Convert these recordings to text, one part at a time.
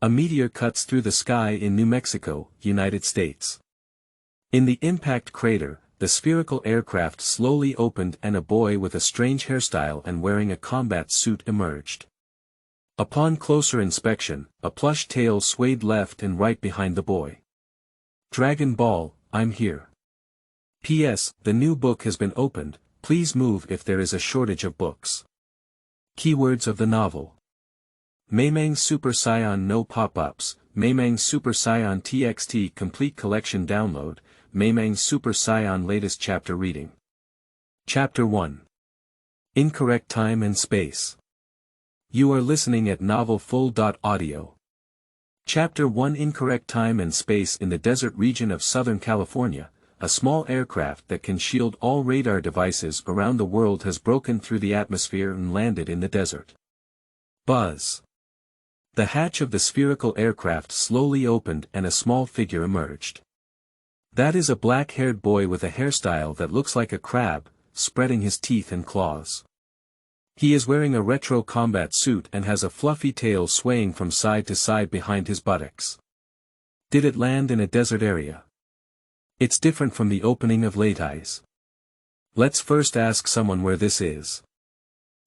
A meteor cuts through the sky in New Mexico, United States. In the impact crater, the spherical aircraft slowly opened and a boy with a strange hairstyle and wearing a combat suit emerged. Upon closer inspection, a plush tail swayed left and right behind the boy. Dragon Ball, I'm here. P.S. The new book has been opened, please move if there is a shortage of books. Keywords of the novel. Meimang Super Saiyan No Pop-Ups, Meimang Super Saiyan TXT Complete Collection Download, Meimang Super Saiyan Latest Chapter Reading. Chapter 1. Incorrect Time and Space. You are listening at novelfull.audio. Chapter 1 Incorrect Time and Space. In the desert region of Southern California, a small aircraft that can shield all radar devices around the world has broken through the atmosphere and landed in the desert. Buzz. The hatch of the spherical aircraft slowly opened and a small figure emerged. That is a black-haired boy with a hairstyle that looks like a crab, spreading his teeth and claws. He is wearing a retro combat suit and has a fluffy tail swaying from side to side behind his buttocks. Did it land in a desert area? It's different from the opening of Late Eyes. Let's first ask someone where this is.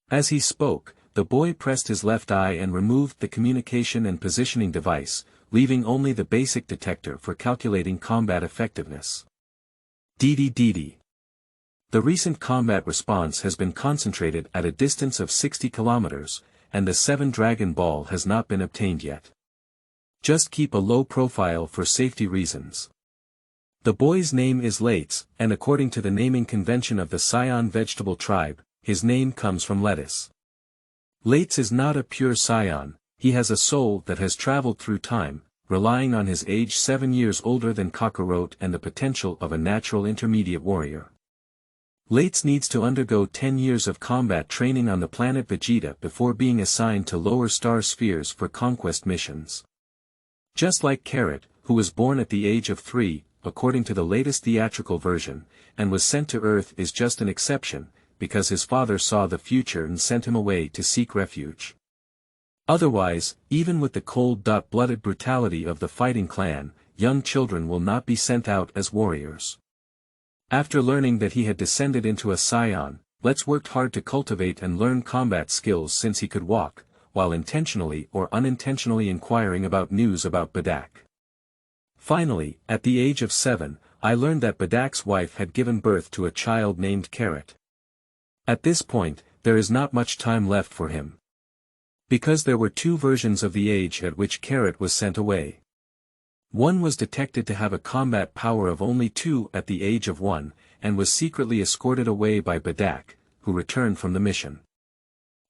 As he spoke, the boy pressed his left eye and removed the communication and positioning device, leaving only the basic detector for calculating combat effectiveness. DD. The recent combat response has been concentrated at a distance of 60 kilometers, and the 7 Dragon Ball has not been obtained yet. Just keep a low profile for safety reasons. The boy's name is Lates, and according to the naming convention of the Saiyan vegetable tribe, his name comes from lettuce. Lates is not a pure Saiyan, he has a soul that has traveled through time, relying on his age 7 years older than Kakarot and the potential of a natural intermediate warrior. Lates needs to undergo 10 years of combat training on the planet Vegeta before being assigned to lower star spheres for conquest missions. Just like Carrot, who was born at the age of 3, according to the latest theatrical version, and was sent to Earth is just an exception, because his father saw the future and sent him away to seek refuge. Otherwise, even with the cold-blooded brutality of the fighting clan, young children will not be sent out as warriors. After learning that he had descended into a Saiyan, Let's worked hard to cultivate and learn combat skills since he could walk, while intentionally or unintentionally inquiring about news about Badak. Finally, at the age of 7, I learned that Badak's wife had given birth to a child named Carrot. At this point, there is not much time left for him. Because there were 2 versions of the age at which Carrot was sent away. One was detected to have a combat power of only 2 at the age of 1, and was secretly escorted away by Badak, who returned from the mission.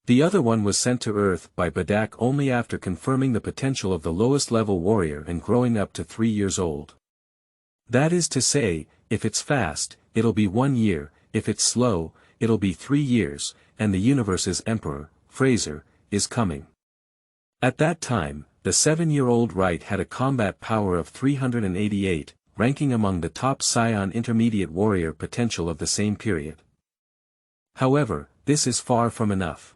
The other one was sent to Earth by Badak only after confirming the potential of the lowest level warrior and growing up to 3 years old. That is to say, if it's fast, it'll be 1 year, if it's slow, it'll be 3 years, and the universe's emperor, Fraser, is coming. At that time, the 7-year-old Wright had a combat power of 388, ranking among the top Saiyan intermediate warrior potential of the same period. However, this is far from enough.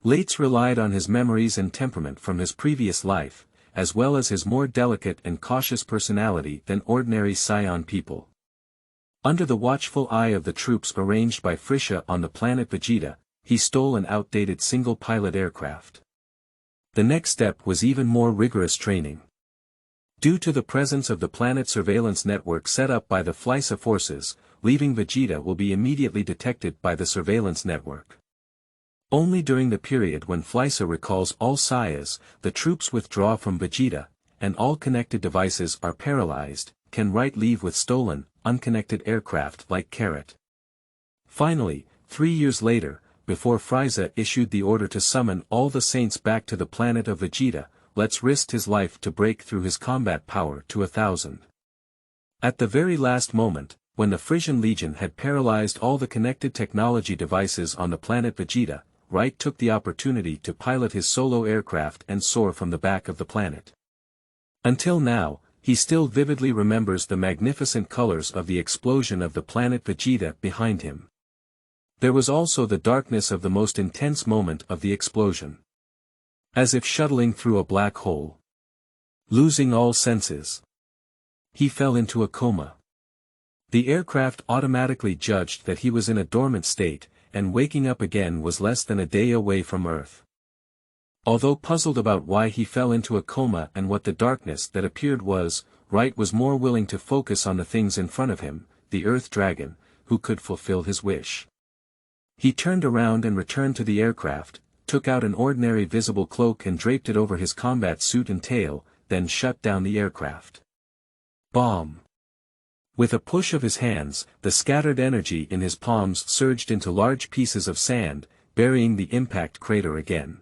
Lates relied on his memories and temperament from his previous life, as well as his more delicate and cautious personality than ordinary Saiyan people. Under the watchful eye of the troops arranged by Frisha on the planet Vegeta, he stole an outdated single-pilot aircraft. The next step was even more rigorous training. Due to the presence of the planet surveillance network set up by the Flysa forces, leaving Vegeta will be immediately detected by the surveillance network. Only during the period when Flysa recalls all Saiyas, the troops withdraw from Vegeta, and all connected devices are paralyzed, can Wright leave with stolen, unconnected aircraft like Carrot. Finally, 3 years later, before Frieza issued the order to summon all the Saints back to the planet of Vegeta, Let's risked his life to break through his combat power to 1,000. At the very last moment, when the Frisian Legion had paralyzed all the connected technology devices on the planet Vegeta, Wright took the opportunity to pilot his solo aircraft and soar from the back of the planet. Until now, he still vividly remembers the magnificent colors of the explosion of the planet Vegeta behind him. There was also the darkness of the most intense moment of the explosion. As if shuttling through a black hole. Losing all senses, he fell into a coma. The aircraft automatically judged that he was in a dormant state, and waking up again was less than a day away from Earth. Although puzzled about why he fell into a coma and what the darkness that appeared was, Wright was more willing to focus on the things in front of him, the Earth Dragon, who could fulfill his wish. He turned around and returned to the aircraft, took out an ordinary visible cloak and draped it over his combat suit and tail, then shut down the aircraft. Bomb! With a push of his hands, the scattered energy in his palms surged into large pieces of sand, burying the impact crater again.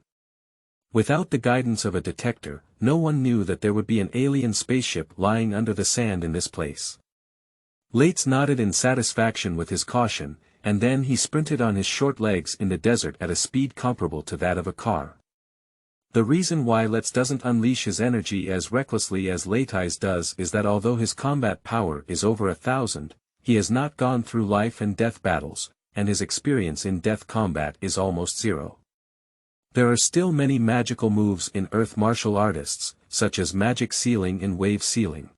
Without the guidance of a detector, no one knew that there would be an alien spaceship lying under the sand in this place. Lates nodded in satisfaction with his caution, and then he sprinted on his short legs in the desert at a speed comparable to that of a car. The reason why Lates doesn't unleash his energy as recklessly as Late's does is that although his combat power is over 1,000, he has not gone through life and death battles, and his experience in death combat is almost zero. There are still many magical moves in Earth martial artists, such as magic sealing and wave sealing.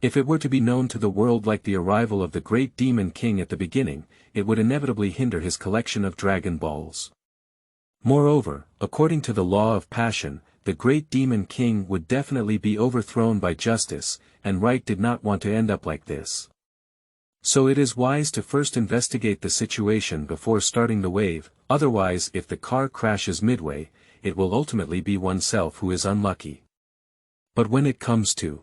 If it were to be known to the world like the arrival of the great Demon King at the beginning, it would inevitably hinder his collection of Dragon Balls. Moreover, according to the law of passion, the great Demon King would definitely be overthrown by justice, and Wright did not want to end up like this. So it is wise to first investigate the situation before starting the wave, otherwise if the car crashes midway, it will ultimately be oneself who is unlucky. But when it comes to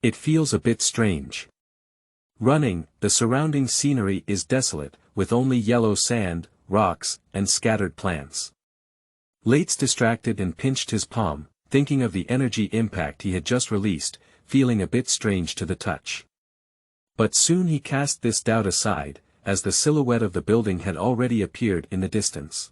it feels a bit strange. Running, the surrounding scenery is desolate, with only yellow sand, rocks, and scattered plants. Lates distracted and pinched his palm, thinking of the energy impact he had just released, feeling a bit strange to the touch. But soon he cast this doubt aside, as the silhouette of the building had already appeared in the distance.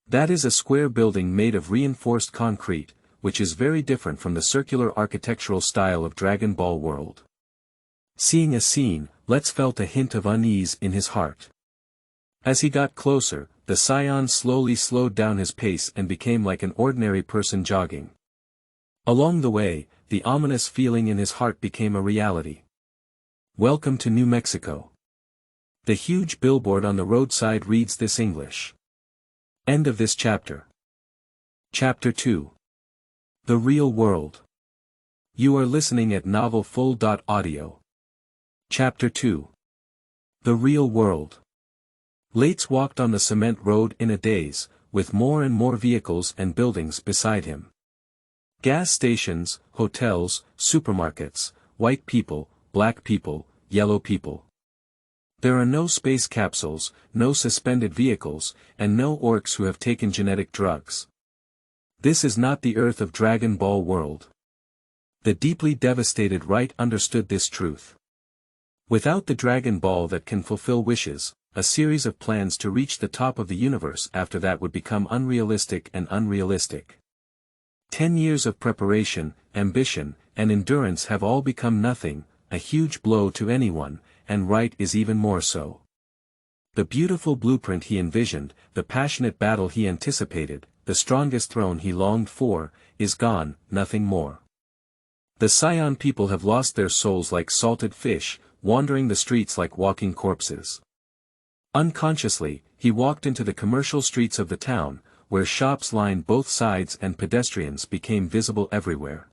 That is a square building made of reinforced concrete, which is very different from the circular architectural style of Dragon Ball World. Seeing a scene, Lates felt a hint of unease in his heart. As he got closer, the Saiyan slowly slowed down his pace and became like an ordinary person jogging. Along the way, the ominous feeling in his heart became a reality. Welcome to New Mexico. The huge billboard on the roadside reads this English. End of this chapter. Chapter 2. The Real World. You are listening at novelfull.audio. Chapter 2. The Real World. Lates walked on the cement road in a daze, with more and more vehicles and buildings beside him. Gas stations, hotels, supermarkets, white people, black people, yellow people. There are no space capsules, no suspended vehicles, and no orcs who have taken genetic drugs. This is not the Earth of Dragon Ball World. The deeply devastated Wright understood this truth. Without the Dragon Ball that can fulfill wishes, a series of plans to reach the top of the universe after that would become unrealistic and unrealistic. 10 years of preparation, ambition, and endurance have all become nothing, a huge blow to anyone, and Wright is even more so. The beautiful blueprint he envisioned, the passionate battle he anticipated, the strongest throne he longed for, is gone, nothing more. The Saiyan people have lost their souls like salted fish, wandering the streets like walking corpses. Unconsciously, he walked into the commercial streets of the town, where shops lined both sides and pedestrians became visible everywhere.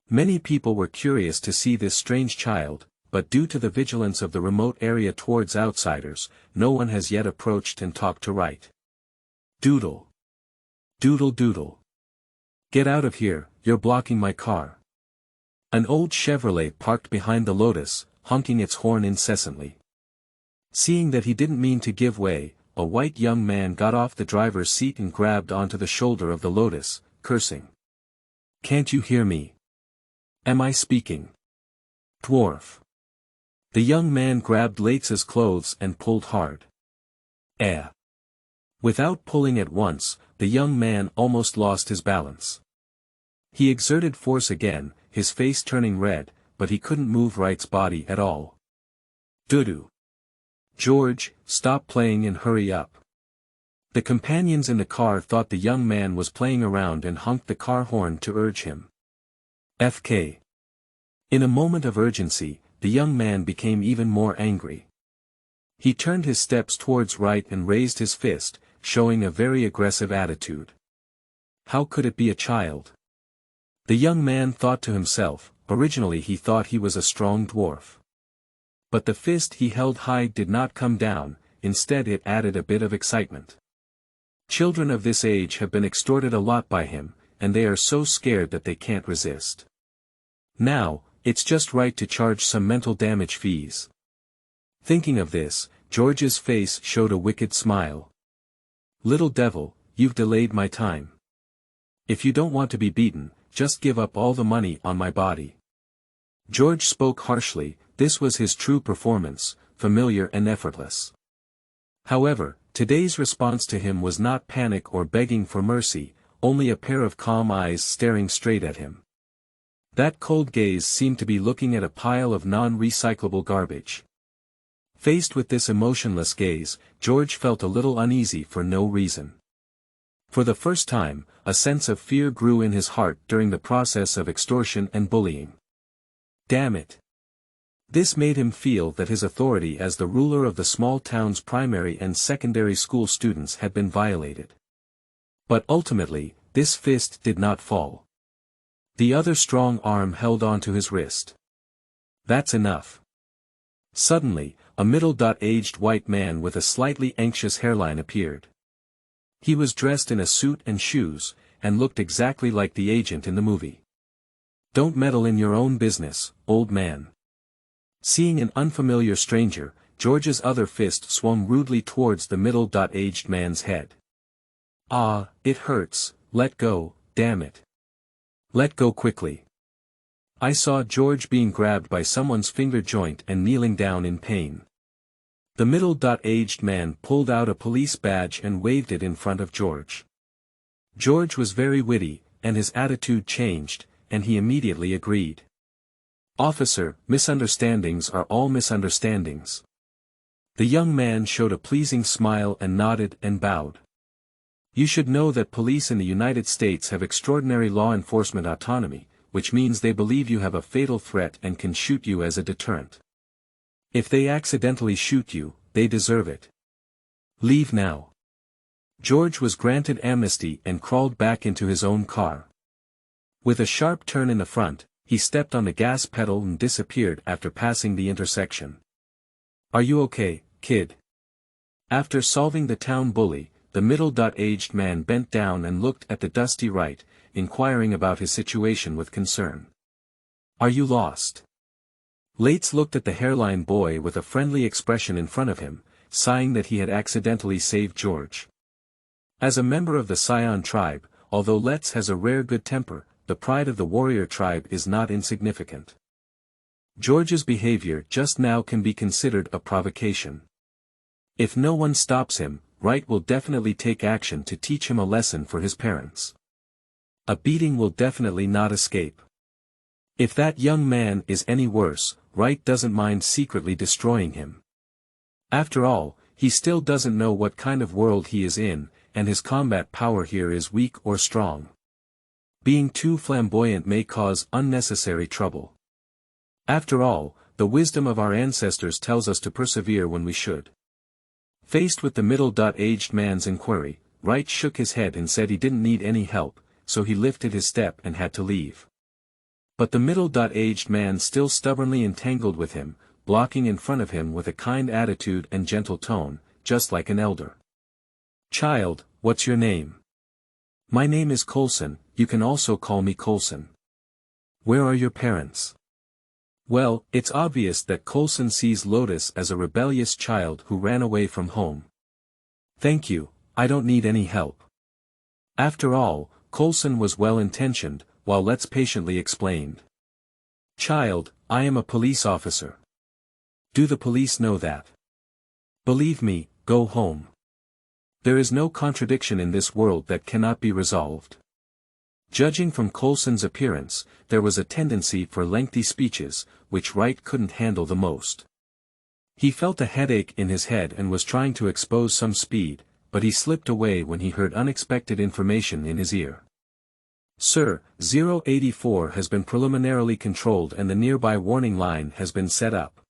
Many people were curious to see this strange child, but due to the vigilance of the remote area towards outsiders, no one has yet approached and talked to Wright. Doodle. Doodle doodle. Get out of here, you're blocking my car. An old Chevrolet parked behind the Lotus, honking its horn incessantly. Seeing that he didn't mean to give way, a white young man got off the driver's seat and grabbed onto the shoulder of the Lotus, cursing. Can't you hear me? Am I speaking? Dwarf. The young man grabbed Lates's clothes and pulled hard. Without pulling at once, the young man almost lost his balance. He exerted force again, his face turning red, but he couldn't move Wright's body at all. Doo-doo. George, stop playing and hurry up. The companions in the car thought the young man was playing around and honked the car horn to urge him. FK. In a moment of urgency, the young man became even more angry. He turned his steps towards Wright and raised his fist, showing a very aggressive attitude. How could it be a child? The young man thought to himself. Originally he thought he was a strong dwarf. But the fist he held high did not come down, instead it added a bit of excitement. Children of this age have been extorted a lot by him, and they are so scared that they can't resist. Now, it's just right to charge some mental damage fees. Thinking of this, George's face showed a wicked smile. Little devil, you've delayed my time. If you don't want to be beaten, just give up all the money on my body. George spoke harshly. This was his true performance, familiar and effortless. However, today's response to him was not panic or begging for mercy, only a pair of calm eyes staring straight at him. That cold gaze seemed to be looking at a pile of non-recyclable garbage. Faced with this emotionless gaze, George felt a little uneasy for no reason. For the first time, a sense of fear grew in his heart during the process of extortion and bullying. Damn it! This made him feel that his authority as the ruler of the small town's primary and secondary school students had been violated. But ultimately, this fist did not fall. The other strong arm held onto his wrist. That's enough. Suddenly, a middle-aged white man with a slightly anxious hairline appeared. He was dressed in a suit and shoes, and looked exactly like the agent in the movie. Don't meddle in your own business, old man. Seeing an unfamiliar stranger, George's other fist swung rudely towards the middle-aged man's head. Ah, it hurts, let go, damn it. Let go quickly. I saw George being grabbed by someone's finger joint and kneeling down in pain. The middle-aged man pulled out a police badge and waved it in front of George. George was very witty, and his attitude changed, and he immediately agreed. Officer, misunderstandings are all misunderstandings. The young man showed a pleasing smile and nodded and bowed. You should know that police in the United States have extraordinary law enforcement autonomy, which means they believe you have a fatal threat and can shoot you as a deterrent. If they accidentally shoot you, they deserve it. Leave now. George was granted amnesty and crawled back into his own car. With a sharp turn in the front, he stepped on the gas pedal and disappeared after passing the intersection. Are you okay, kid? After solving the town bully, the middle-aged man bent down and looked at the dusty Wright, inquiring about his situation with concern. Are you lost? Lates looked at the hairline boy with a friendly expression in front of him, sighing that he had accidentally saved George. As a member of the Saiyan tribe, although Let's has a rare good temper, the pride of the warrior tribe is not insignificant. George's behavior just now can be considered a provocation. If no one stops him, Wright will definitely take action to teach him a lesson for his parents. A beating will definitely not escape. If that young man is any worse, Wright doesn't mind secretly destroying him. After all, he still doesn't know what kind of world he is in, and his combat power here is weak or strong. Being too flamboyant may cause unnecessary trouble. After all, the wisdom of our ancestors tells us to persevere when we should. Faced with the middle-aged man's inquiry, Wright shook his head and said he didn't need any help, so he lifted his step and had to leave. But the middle-aged man still stubbornly entangled with him, blocking in front of him with a kind attitude and gentle tone, just like an elder. Child, what's your name? My name is Coulson, you can also call me Coulson. Where are your parents? Well, it's obvious that Coulson sees Lotus as a rebellious child who ran away from home. Thank you, I don't need any help. After all, Coulson was well-intentioned, while Let's patiently explained. Child, I am a police officer. Do the police know that? Believe me, go home. There is no contradiction in this world that cannot be resolved. Judging from Coulson's appearance, there was a tendency for lengthy speeches, which Wright couldn't handle the most. He felt a headache in his head and was trying to expose some speed, but he slipped away when he heard unexpected information in his ear. Sir, 084 has been preliminarily controlled and the nearby warning line has been set up.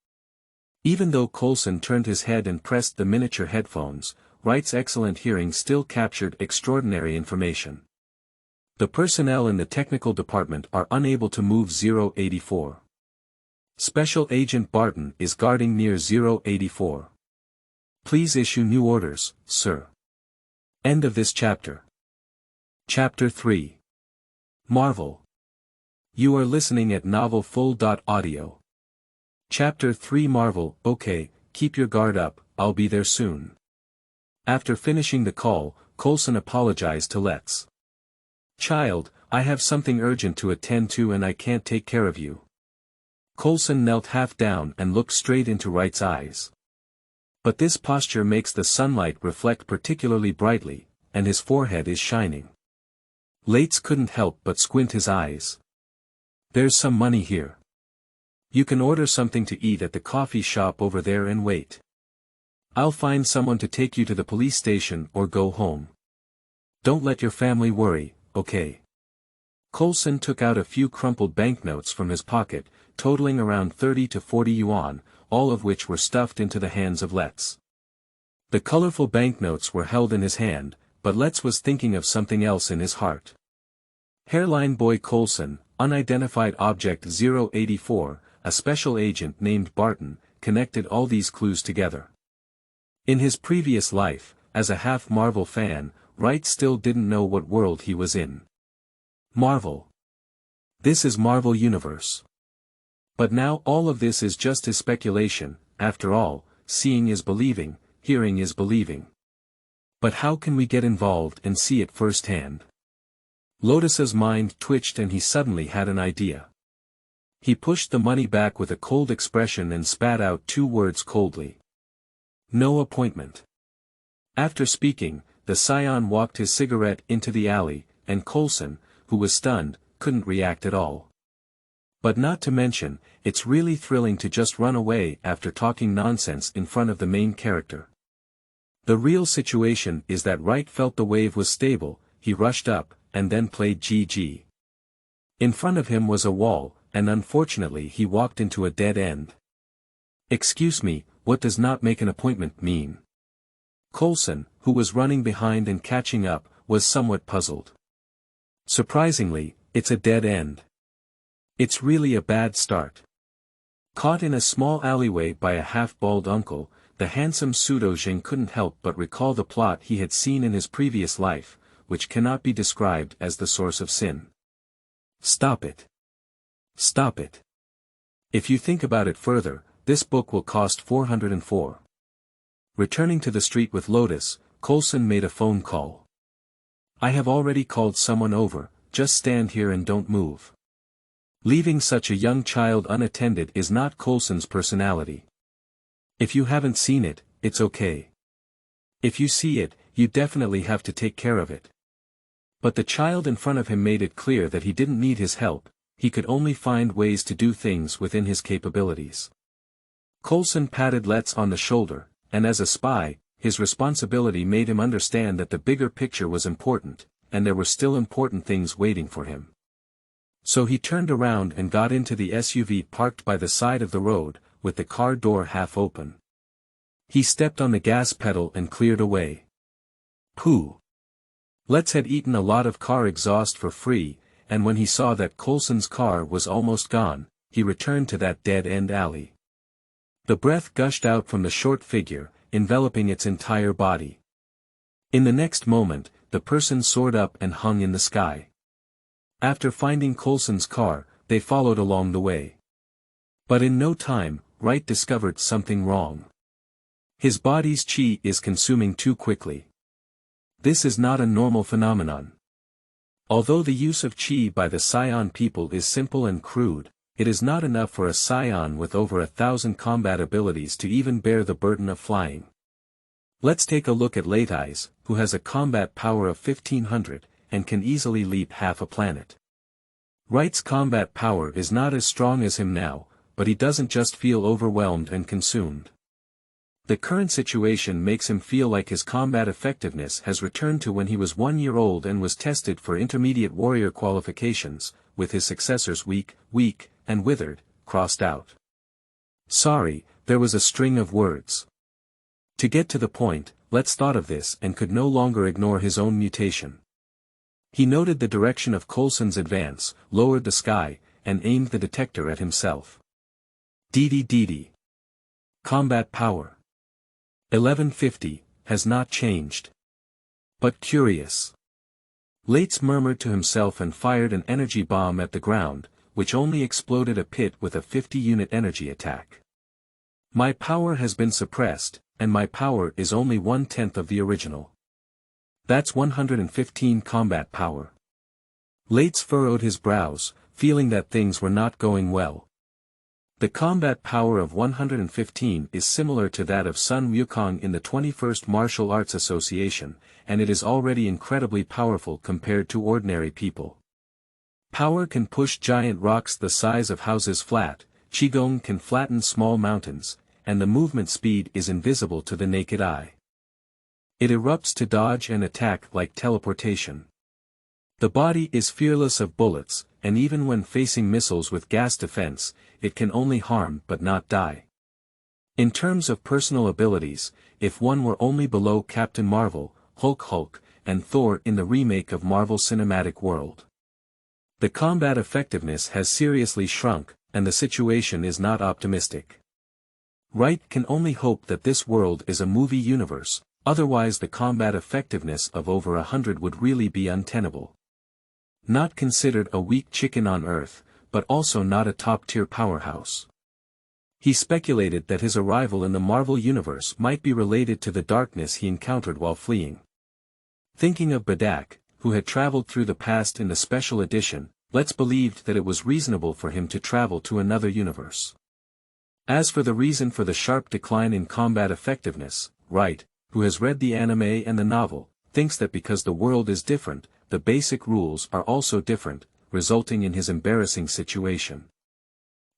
Even though Coulson turned his head and pressed the miniature headphones, Wright's excellent hearing still captured extraordinary information. The personnel in the technical department are unable to move 084. Special Agent Barton is guarding near 084. Please issue new orders, sir. End of this chapter. Chapter 3. Marvel. You are listening at novelfull.audio. Chapter 3 Marvel. Okay, keep your guard up, I'll be there soon. After finishing the call, Coulson apologized to Letts. Child, I have something urgent to attend to and I can't take care of you. Coulson knelt half down and looked straight into Wright's eyes. But this posture makes the sunlight reflect particularly brightly, and his forehead is shining. Letts couldn't help but squint his eyes. There's some money here. You can order something to eat at the coffee shop over there and wait. I'll find someone to take you to the police station or go home. Don't let your family worry, okay? Coulson took out a few crumpled banknotes from his pocket, totaling around 30 to 40 yuan, all of which were stuffed into the hands of Letts. The colorful banknotes were held in his hand, but Letts was thinking of something else in his heart. Hairline Boy Coulson, unidentified object 084, a special agent named Barton, connected all these clues together. In his previous life, as a half Marvel fan, Wright still didn't know what world he was in. Marvel. This is Marvel Universe. But now all of this is just his speculation. After all, seeing is believing, hearing is believing. But how can we get involved and see it firsthand? Lotus's mind twitched and he suddenly had an idea. He pushed the money back with a cold expression and spat out 2 words coldly. No appointment. After speaking, the Scion walked his cigarette into the alley, and Coulson, who was stunned, couldn't react at all. But not to mention, it's really thrilling to just run away after talking nonsense in front of the main character. The real situation is that Wright felt the wave was stable, he rushed up, and then played GG. In front of him was a wall, and unfortunately he walked into a dead end. Excuse me, what does not make an appointment mean? Coulson, who was running behind and catching up, was somewhat puzzled. Surprisingly, it's a dead end. It's really a bad start. Caught in a small alleyway by a half-bald uncle, the handsome pseudo-Jing couldn't help but recall the plot he had seen in his previous life, which cannot be described as the source of sin. Stop it. Stop it. If you think about it further, this book will cost 404. Returning to the street with Lotus, Coulson made a phone call. I have already called someone over, just stand here and don't move. Leaving such a young child unattended is not Coulson's personality. If you haven't seen it, it's okay. If you see it, you definitely have to take care of it. But the child in front of him made it clear that he didn't need his help, he could only find ways to do things within his capabilities. Coulson patted Letts on the shoulder, and as a spy, his responsibility made him understand that the bigger picture was important, and there were still important things waiting for him. So he turned around and got into the SUV parked by the side of the road, with the car door half open. He stepped on the gas pedal and cleared away. Pooh! Letts had eaten a lot of car exhaust for free, and when he saw that Coulson's car was almost gone, he returned to that dead-end alley. The breath gushed out from the short figure, enveloping its entire body. In the next moment, the person soared up and hung in the sky. After finding Coulson's car, they followed along the way. But in no time, Wright discovered something wrong. His body's chi is consuming too quickly. This is not a normal phenomenon. Although the use of chi by the Scion people is simple and crude, it is not enough for a Scion with over 1,000 combat abilities to even bear the burden of flying. Let's take a look at Leitais, who has a combat power of 1500, and can easily leap half a planet. Wright's combat power is not as strong as him now, but he doesn't just feel overwhelmed and consumed. The current situation makes him feel like his combat effectiveness has returned to when he was 1 year old and was tested for intermediate warrior qualifications, with his successors weak, and withered, crossed out. Sorry, there was a string of words. To get to the point, Let's thought of this and could no longer ignore his own mutation. He noted the direction of Coulson's advance, lowered the sky, and aimed the detector at himself. DD. Combat power. 1150, has not changed. But curious. Lates murmured to himself and fired an energy bomb at the ground, which only exploded a pit with a 50-unit energy attack. My power has been suppressed, and my power is only 1/10 of the original. That's 115 combat power. Lates furrowed his brows, feeling that things were not going well. The combat power of 115 is similar to that of Sun Wukong in the 21st Martial Arts Association, and it is already incredibly powerful compared to ordinary people. Power can push giant rocks the size of houses flat, Qigong can flatten small mountains, and the movement speed is invisible to the naked eye. It erupts to dodge and attack like teleportation. The body is fearless of bullets, and even when facing missiles with gas defense, it can only harm but not die. In terms of personal abilities, if one were only below Captain Marvel, Hulk, and Thor in the remake of Marvel Cinematic World. The combat effectiveness has seriously shrunk, and the situation is not optimistic. Wright can only hope that this world is a movie universe, otherwise the combat effectiveness of over 100 would really be untenable. Not considered a weak chicken on Earth, but also not a top-tier powerhouse. He speculated that his arrival in the Marvel Universe might be related to the darkness he encountered while fleeing. Thinking of Badak, who had traveled through the past in the special edition, Let's believed that it was reasonable for him to travel to another universe. As for the reason for the sharp decline in combat effectiveness, Wright, who has read the anime and the novel, thinks that because the world is different, the basic rules are also different, resulting in his embarrassing situation.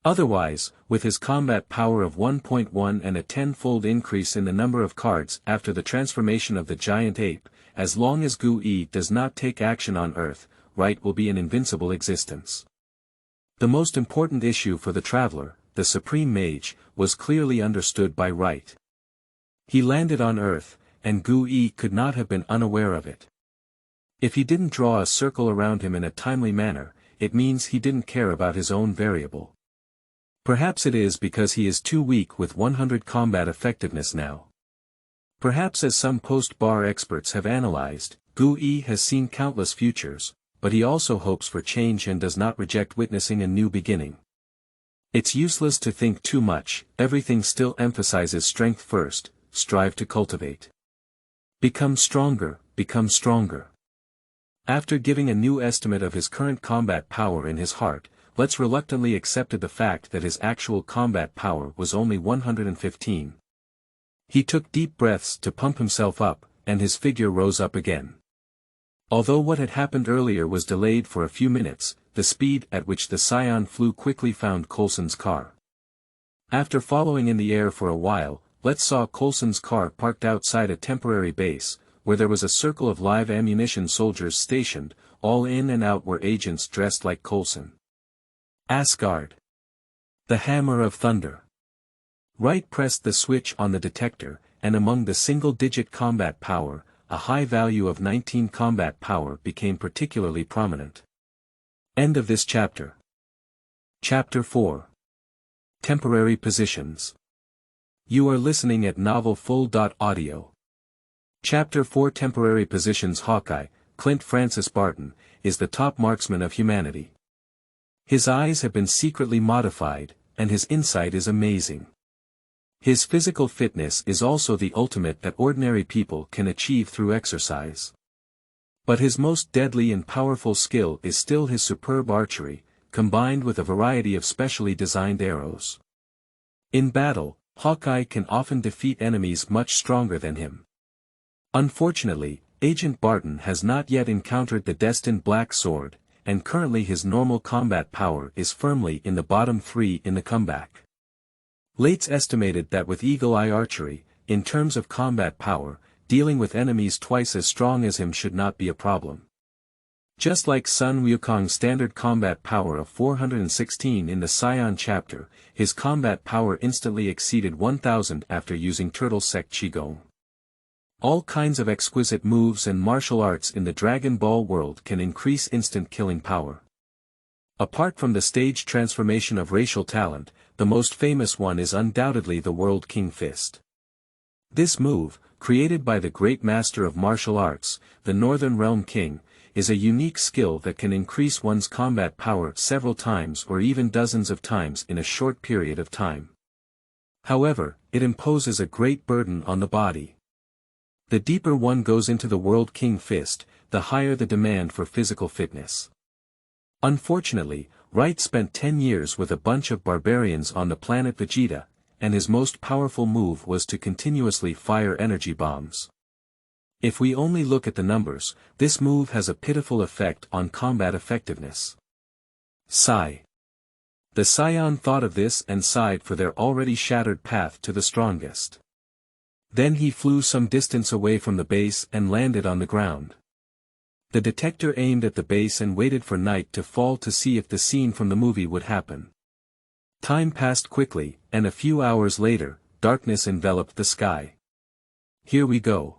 Otherwise, with his combat power of 1.1 and a 10-fold increase in the number of cards after the transformation of the giant ape, as long as Gu-E does not take action on Earth, Wright will be an invincible existence. The most important issue for the traveler, the Supreme Mage, was clearly understood by Wright. He landed on Earth, and Gu-E could not have been unaware of it. If he didn't draw a circle around him in a timely manner, it means he didn't care about his own variable. Perhaps it is because he is too weak with 100 combat effectiveness now. Perhaps as some post-bar experts have analyzed, Gu-E has seen countless futures, but he also hopes for change and does not reject witnessing a new beginning. It's useless to think too much, everything still emphasizes strength first, strive to cultivate. Become stronger, become stronger. After giving a new estimate of his current combat power in his heart, Let's reluctantly accepted the fact that his actual combat power was only 115. He took deep breaths to pump himself up, and his figure rose up again. Although what had happened earlier was delayed for a few minutes, the speed at which the Scion flew quickly found Coulson's car. After following in the air for a while, Let's saw Coulson's car parked outside a temporary base, where there was a circle of live ammunition soldiers stationed, all in and out were agents dressed like Coulson. Asgard. The Hammer of Thunder. Wright pressed the switch on the detector, and among the single-digit combat power, a high value of 19 combat power became particularly prominent. End of this chapter. Chapter 4. Temporary Positions. You are listening at novelfull.audio. Chapter 4 Temporary Positions. Hawkeye, Clint Francis Barton, is the top marksman of humanity. His eyes have been secretly modified, and his insight is amazing. His physical fitness is also the ultimate that ordinary people can achieve through exercise. But his most deadly and powerful skill is still his superb archery, combined with a variety of specially designed arrows. In battle, Hawkeye can often defeat enemies much stronger than him. Unfortunately, Agent Barton has not yet encountered the destined Black Sword, and currently his normal combat power is firmly in the bottom 3 in the comeback. Lates estimated that with Eagle Eye Archery, in terms of combat power, dealing with enemies twice as strong as him should not be a problem. Just like Sun Wukong's standard combat power of 416 in the Saiyan chapter, his combat power instantly exceeded 1000 after using Turtle Sect Qigong. All kinds of exquisite moves and martial arts in the Dragon Ball world can increase instant killing power. Apart from the stage transformation of racial talent, the most famous one is undoubtedly the World King Fist. This move, created by the great master of martial arts, the Northern Realm King, is a unique skill that can increase one's combat power several times or even dozens of times in a short period of time. However, it imposes a great burden on the body. The deeper one goes into the World King Fist, the higher the demand for physical fitness. Unfortunately, Wright spent 10 years with a bunch of barbarians on the planet Vegeta, and his most powerful move was to continuously fire energy bombs. If we only look at the numbers, this move has a pitiful effect on combat effectiveness. Sigh. The Saiyan thought of this and sighed for their already shattered path to the strongest. Then he flew some distance away from the base and landed on the ground. The detector aimed at the base and waited for night to fall to see if the scene from the movie would happen. Time passed quickly, and a few hours later, darkness enveloped the sky. Here we go.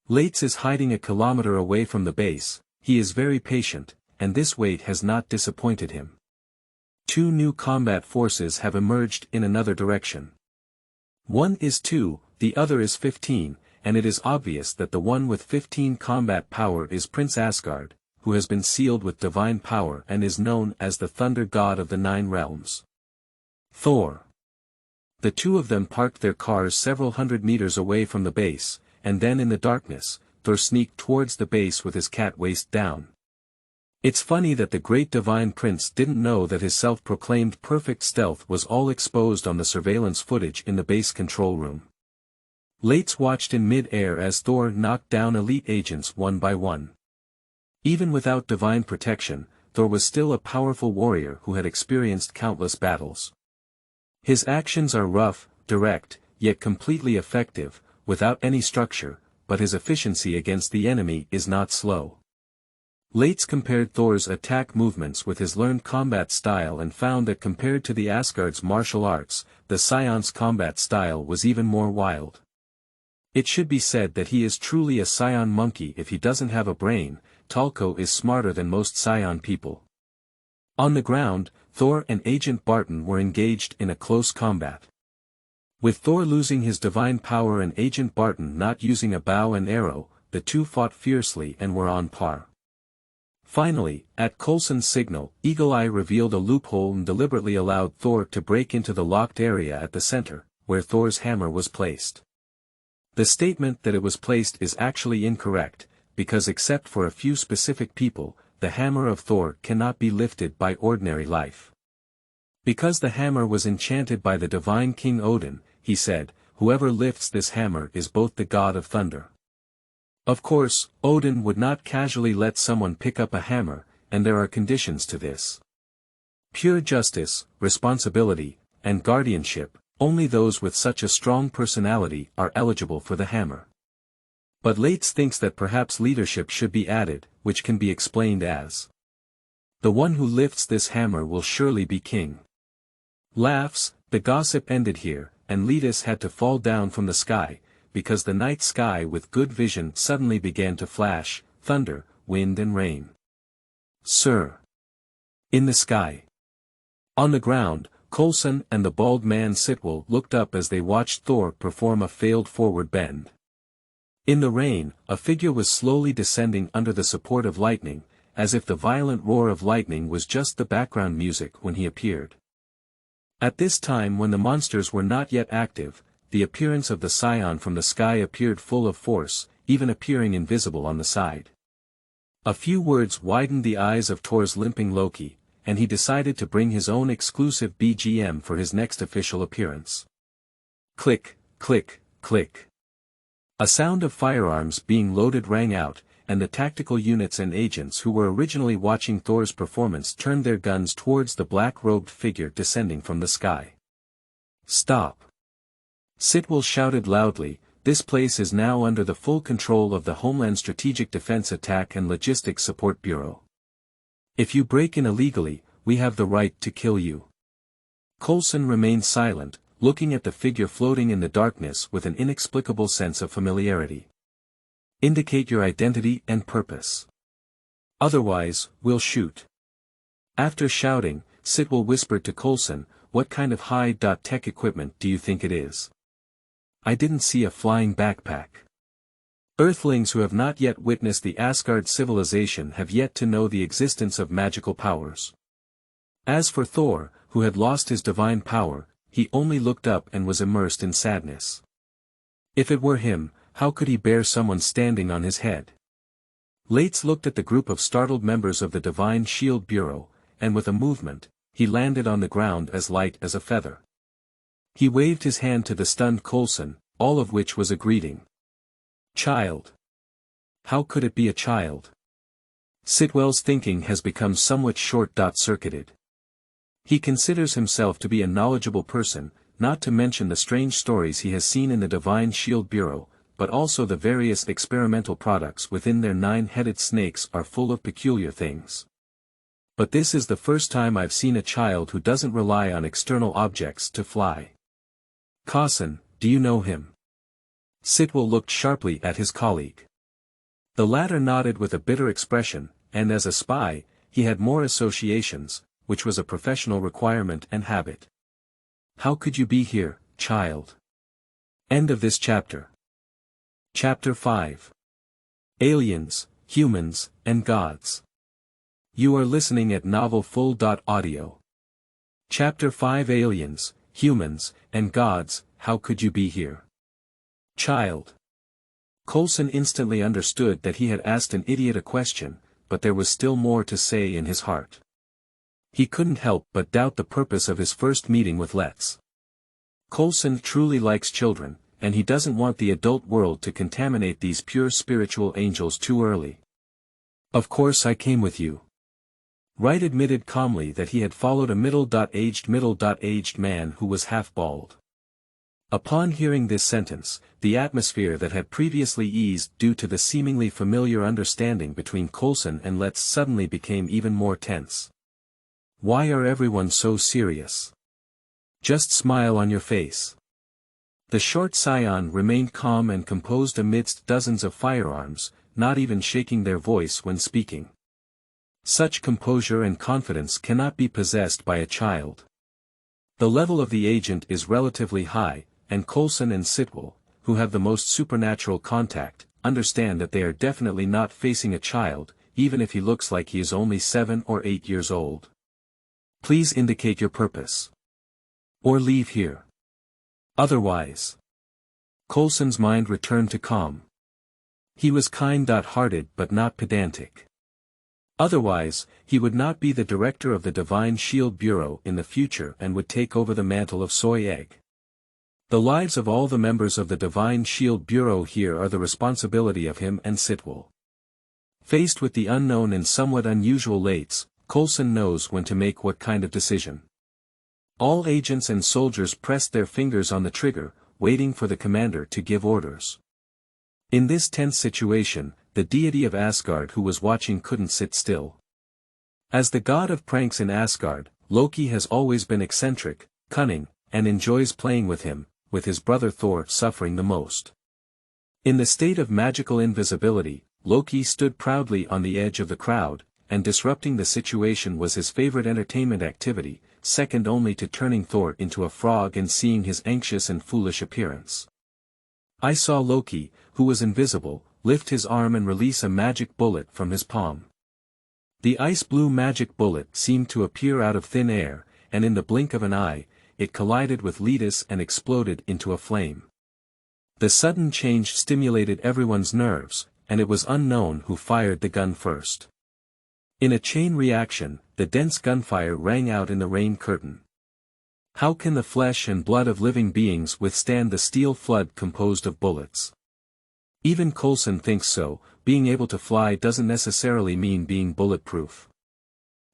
Lates is hiding a kilometer away from the base. He is very patient, and this wait has not disappointed him. Two new combat forces have emerged in another direction. One is 2, the other is 15, and it is obvious that the one with 15 combat power is Prince Asgard, who has been sealed with divine power and is known as the Thunder God of the 9 realms. Thor. The two of them parked their cars several hundred meters away from the base, and then in the darkness, Thor sneaked towards the base with his cat waist down. It's funny that the great divine prince didn't know that his self-proclaimed perfect stealth was all exposed on the surveillance footage in the base control room. Lates watched in mid-air as Thor knocked down elite agents one by one. Even without divine protection, Thor was still a powerful warrior who had experienced countless battles. His actions are rough, direct, yet completely effective, without any structure, but his efficiency against the enemy is not slow. Lates compared Thor's attack movements with his learned combat style and found that compared to the Asgard's martial arts, the Saiyan's combat style was even more wild. It should be said that he is truly a Saiyan monkey if he doesn't have a brain. Tulko is smarter than most Saiyan people. On the ground, Thor and Agent Barton were engaged in a close combat. With Thor losing his divine power and Agent Barton not using a bow and arrow, the two fought fiercely and were on par. Finally, at Coulson's signal, Eagle Eye revealed a loophole and deliberately allowed Thor to break into the locked area at the center, where Thor's hammer was placed. The statement that it was placed is actually incorrect, because except for a few specific people, the hammer of Thor cannot be lifted by ordinary life. Because the hammer was enchanted by the divine King Odin, he said, whoever lifts this hammer is both the god of thunder. Of course, Odin would not casually let someone pick up a hammer, and there are conditions to this. Pure justice, responsibility, and guardianship. Only those with such a strong personality are eligible for the hammer. But Lates thinks that perhaps leadership should be added, which can be explained as: the one who lifts this hammer will surely be king. Laughs. The gossip ended here, and Letus had to fall down from the sky, because the night sky with good vision suddenly began to flash, thunder, wind and rain. Sir. In the sky. On the ground, Coulson and the bald man Sitwell looked up as they watched Thor perform a failed forward bend. In the rain, a figure was slowly descending under the support of lightning, as if the violent roar of lightning was just the background music when he appeared. At this time when the monsters were not yet active, the appearance of the Saiyan from the sky appeared full of force, even appearing invisible on the side. A few words widened the eyes of Thor's limping Loki, and he decided to bring his own exclusive BGM for his next official appearance. Click, click, click. A sound of firearms being loaded rang out, and the tactical units and agents who were originally watching Thor's performance turned their guns towards the black-robed figure descending from the sky. Stop. Sitwell shouted loudly, "This place is now under the full control of the Homeland Strategic Defense Attack and Logistics Support Bureau. If you break in illegally, we have the right to kill you." Coulson remained silent, looking at the figure floating in the darkness with an inexplicable sense of familiarity. "Indicate your identity and purpose. Otherwise, we'll shoot." After shouting, Sitwell whispered to Coulson, "What kind of high-tech equipment do you think it is?" "I didn't see a flying backpack." Earthlings who have not yet witnessed the Asgard civilization have yet to know the existence of magical powers. As for Thor, who had lost his divine power, he only looked up and was immersed in sadness. If it were him, how could he bear someone standing on his head? Lates looked at the group of startled members of the Divine Shield Bureau, and with a movement, he landed on the ground as light as a feather. He waved his hand to the stunned Coulson, all of which was a greeting. "Child. How could it be a child?" Sitwell's thinking has become somewhat short-circuited. He considers himself to be a knowledgeable person, not to mention the strange stories he has seen in the Divine Shield Bureau, but also the various experimental products within their 9-headed snakes are full of peculiar things. But this is the first time I've seen a child who doesn't rely on external objects to fly. "Coulson, do you know him?" Sitwell looked sharply at his colleague. The latter nodded with a bitter expression, and as a spy, he had more associations, which was a professional requirement and habit. "How could you be here, child?" End of this chapter. Chapter 5. Aliens, Humans, and Gods. You are listening at novelfull.audio. Chapter 5. Aliens, Humans, and Gods, How could you be here, child? Coulson instantly understood that he had asked an idiot a question, but there was still more to say in his heart. He couldn't help but doubt the purpose of his first meeting with Letts. Coulson truly likes children, and he doesn't want the adult world to contaminate these pure spiritual angels too early. "Of course I came with you." Wright admitted calmly that he had followed a middle-aged man who was half-bald. Upon hearing this sentence, the atmosphere that had previously eased due to the seemingly familiar understanding between Coulson and Letts suddenly became even more tense. "Why are everyone so serious? Just smile on your face." The short scion remained calm and composed amidst dozens of firearms, not even shaking their voice when speaking. Such composure and confidence cannot be possessed by a child. The level of the agent is relatively high, and Coulson and Sitwell, who have the most supernatural contact, understand that they are definitely not facing a child, even if he looks like he is only 7 or 8 years old. "Please indicate your purpose. Or leave here. Otherwise." Coulson's mind returned to calm. He was kind-hearted but not pedantic. Otherwise, he would not be the director of the Divine Shield Bureau in the future and would take over the mantle of Soy Egg. The lives of all the members of the Divine Shield Bureau here are the responsibility of him and Sitwell. Faced with the unknown and somewhat unusual Lates, Coulson knows when to make what kind of decision. All agents and soldiers pressed their fingers on the trigger, waiting for the commander to give orders. In this tense situation, the deity of Asgard who was watching couldn't sit still. As the god of pranks in Asgard, Loki has always been eccentric, cunning, and enjoys playing with him, with his brother Thor suffering the most. In the state of magical invisibility, Loki stood proudly on the edge of the crowd, and disrupting the situation was his favorite entertainment activity, second only to turning Thor into a frog and seeing his anxious and foolish appearance. I saw Loki, who was invisible, lift his arm and release a magic bullet from his palm. The ice-blue magic bullet seemed to appear out of thin air, and in the blink of an eye, it collided with Letus and exploded into a flame. The sudden change stimulated everyone's nerves, and it was unknown who fired the gun first. In a chain reaction, the dense gunfire rang out in the rain curtain. How can the flesh and blood of living beings withstand the steel flood composed of bullets? Even Coulson thinks so. Being able to fly doesn't necessarily mean being bulletproof.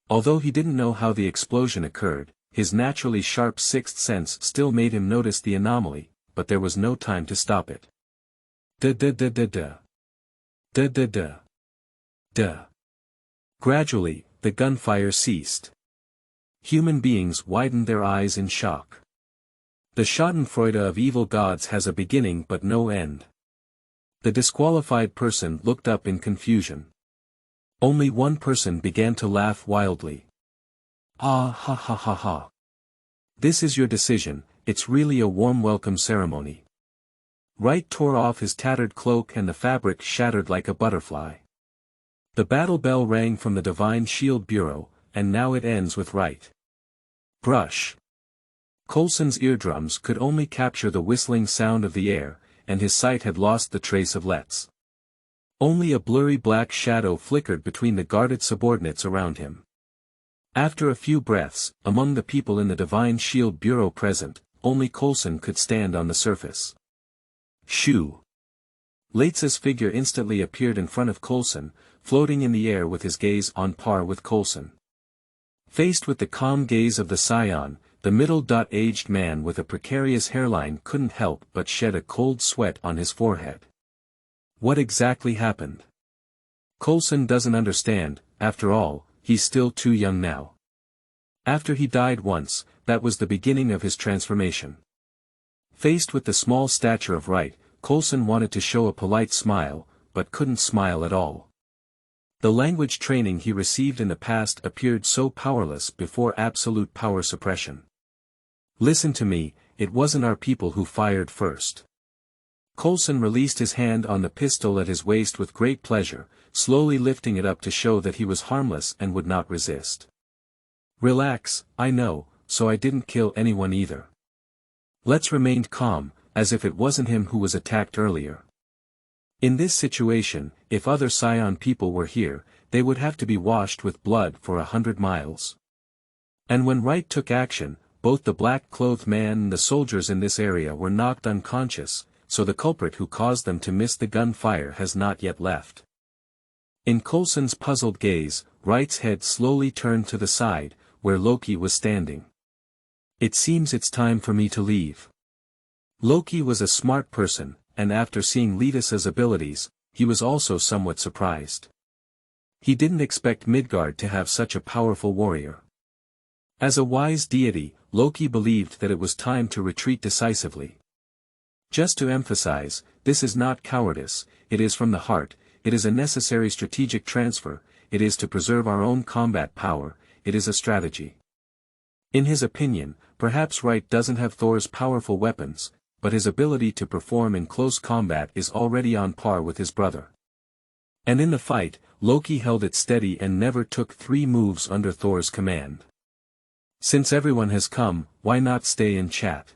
Although he didn't know how the explosion occurred, his naturally sharp sixth sense still made him notice the anomaly, but there was no time to stop it. Da-da-da-da-da. Da-da-da. Da. Gradually, the gunfire ceased. Human beings widened their eyes in shock. The schadenfreude of evil gods has a beginning but no end. The disqualified person looked up in confusion. Only one person began to laugh wildly. Ah ha ha ha ha. This is your decision, it's really a warm welcome ceremony. Wright tore off his tattered cloak and the fabric shattered like a butterfly. The battle bell rang from the Divine Shield Bureau, and now it ends with Wright. Brush. Coulson's eardrums could only capture the whistling sound of the air, and his sight had lost the trace of Let's. Only a blurry black shadow flickered between the guarded subordinates around him. After a few breaths, among the people in the Divine Shield Bureau present, only Coulson could stand on the surface. Shoo! Leitz's figure instantly appeared in front of Coulson, floating in the air with his gaze on par with Coulson. Faced with the calm gaze of the scion, the middle-aged man with a precarious hairline couldn't help but shed a cold sweat on his forehead. What exactly happened? Coulson doesn't understand, after all, he's still too young now. After he died once, that was the beginning of his transformation. Faced with the small stature of Wright, Coulson wanted to show a polite smile, but couldn't smile at all. The language training he received in the past appeared so powerless before absolute power suppression. Listen to me, it wasn't our people who fired first. Coulson released his hand on the pistol at his waist with great pleasure, slowly lifting it up to show that he was harmless and would not resist. Relax, I know, so I didn't kill anyone either. Let's remain calm, as if it wasn't him who was attacked earlier. In this situation, if other Scion people were here, they would have to be washed with blood for 100 miles. And when Wright took action, both the black-clothed man and the soldiers in this area were knocked unconscious, so the culprit who caused them to miss the gunfire has not yet left. In Coulson's puzzled gaze, Wright's head slowly turned to the side, where Loki was standing. It seems it's time for me to leave. Loki was a smart person, and after seeing Letus's abilities, he was also somewhat surprised. He didn't expect Midgard to have such a powerful warrior. As a wise deity, Loki believed that it was time to retreat decisively. Just to emphasize, this is not cowardice, it is from the heart, it is a necessary strategic transfer, it is to preserve our own combat power, it is a strategy. In his opinion, perhaps Wright doesn't have Thor's powerful weapons, but his ability to perform in close combat is already on par with his brother. And in the fight, Loki held it steady and never took 3 moves under Thor's command. Since everyone has come, why not stay and chat?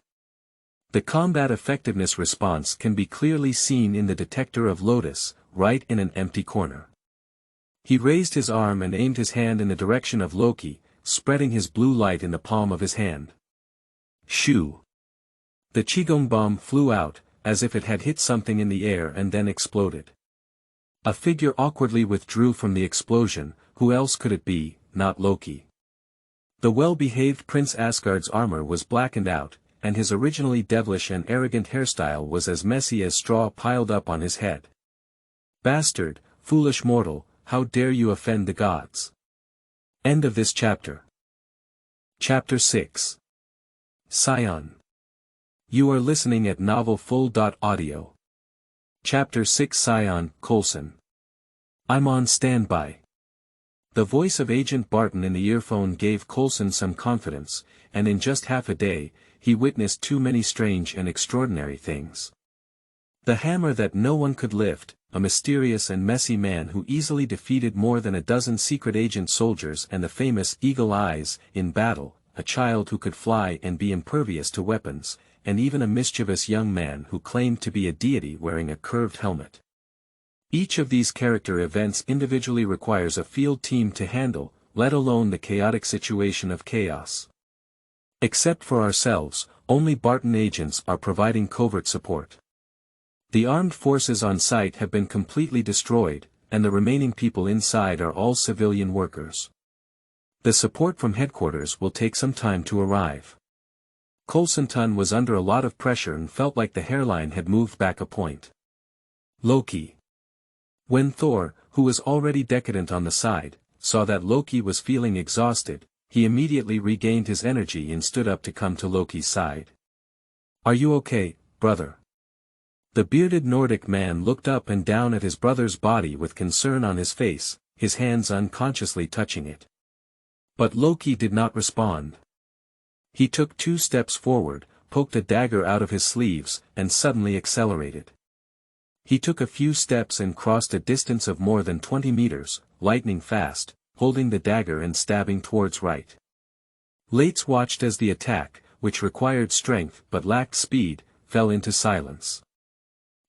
The combat effectiveness response can be clearly seen in the detector of Lotus, right in an empty corner. He raised his arm and aimed his hand in the direction of Loki, spreading his blue light in the palm of his hand. Shoo! The Qigong bomb flew out, as if it had hit something in the air and then exploded. A figure awkwardly withdrew from the explosion, who else could it be, not Loki? The well-behaved Prince Asgard's armor was blackened out, and his originally devilish and arrogant hairstyle was as messy as straw piled up on his head. Bastard, foolish mortal, how dare you offend the gods? End of this chapter. Chapter 6. Scion. You are listening at novelfull.audio. Chapter 6 Scion, Coulson. I'm on standby. The voice of Agent Barton in the earphone gave Coulson some confidence, and in just half a day, he witnessed too many strange and extraordinary things. The hammer that no one could lift, a mysterious and messy man who easily defeated more than a dozen secret agent soldiers and the famous Eagle Eyes in battle, a child who could fly and be impervious to weapons, and even a mischievous young man who claimed to be a deity wearing a curved helmet. Each of these character events individually requires a field team to handle, let alone the chaotic situation of chaos. Except for ourselves, only Barton agents are providing covert support. The armed forces on site have been completely destroyed, and the remaining people inside are all civilian workers. The support from headquarters will take some time to arrive. Coulsonton was under a lot of pressure and felt like the hairline had moved back a point. Loki. When Thor, who was already decadent on the side, saw that Loki was feeling exhausted, he immediately regained his energy and stood up to come to Loki's side. "Are you okay, brother?" The bearded Nordic man looked up and down at his brother's body with concern on his face, his hands unconsciously touching it. But Loki did not respond. He took 2 steps forward, poked a dagger out of his sleeves, and suddenly accelerated. He took a few steps and crossed a distance of more than 20 meters, lightning fast, holding the dagger and stabbing towards Wright. Lates watched as the attack, which required strength but lacked speed, fell into silence.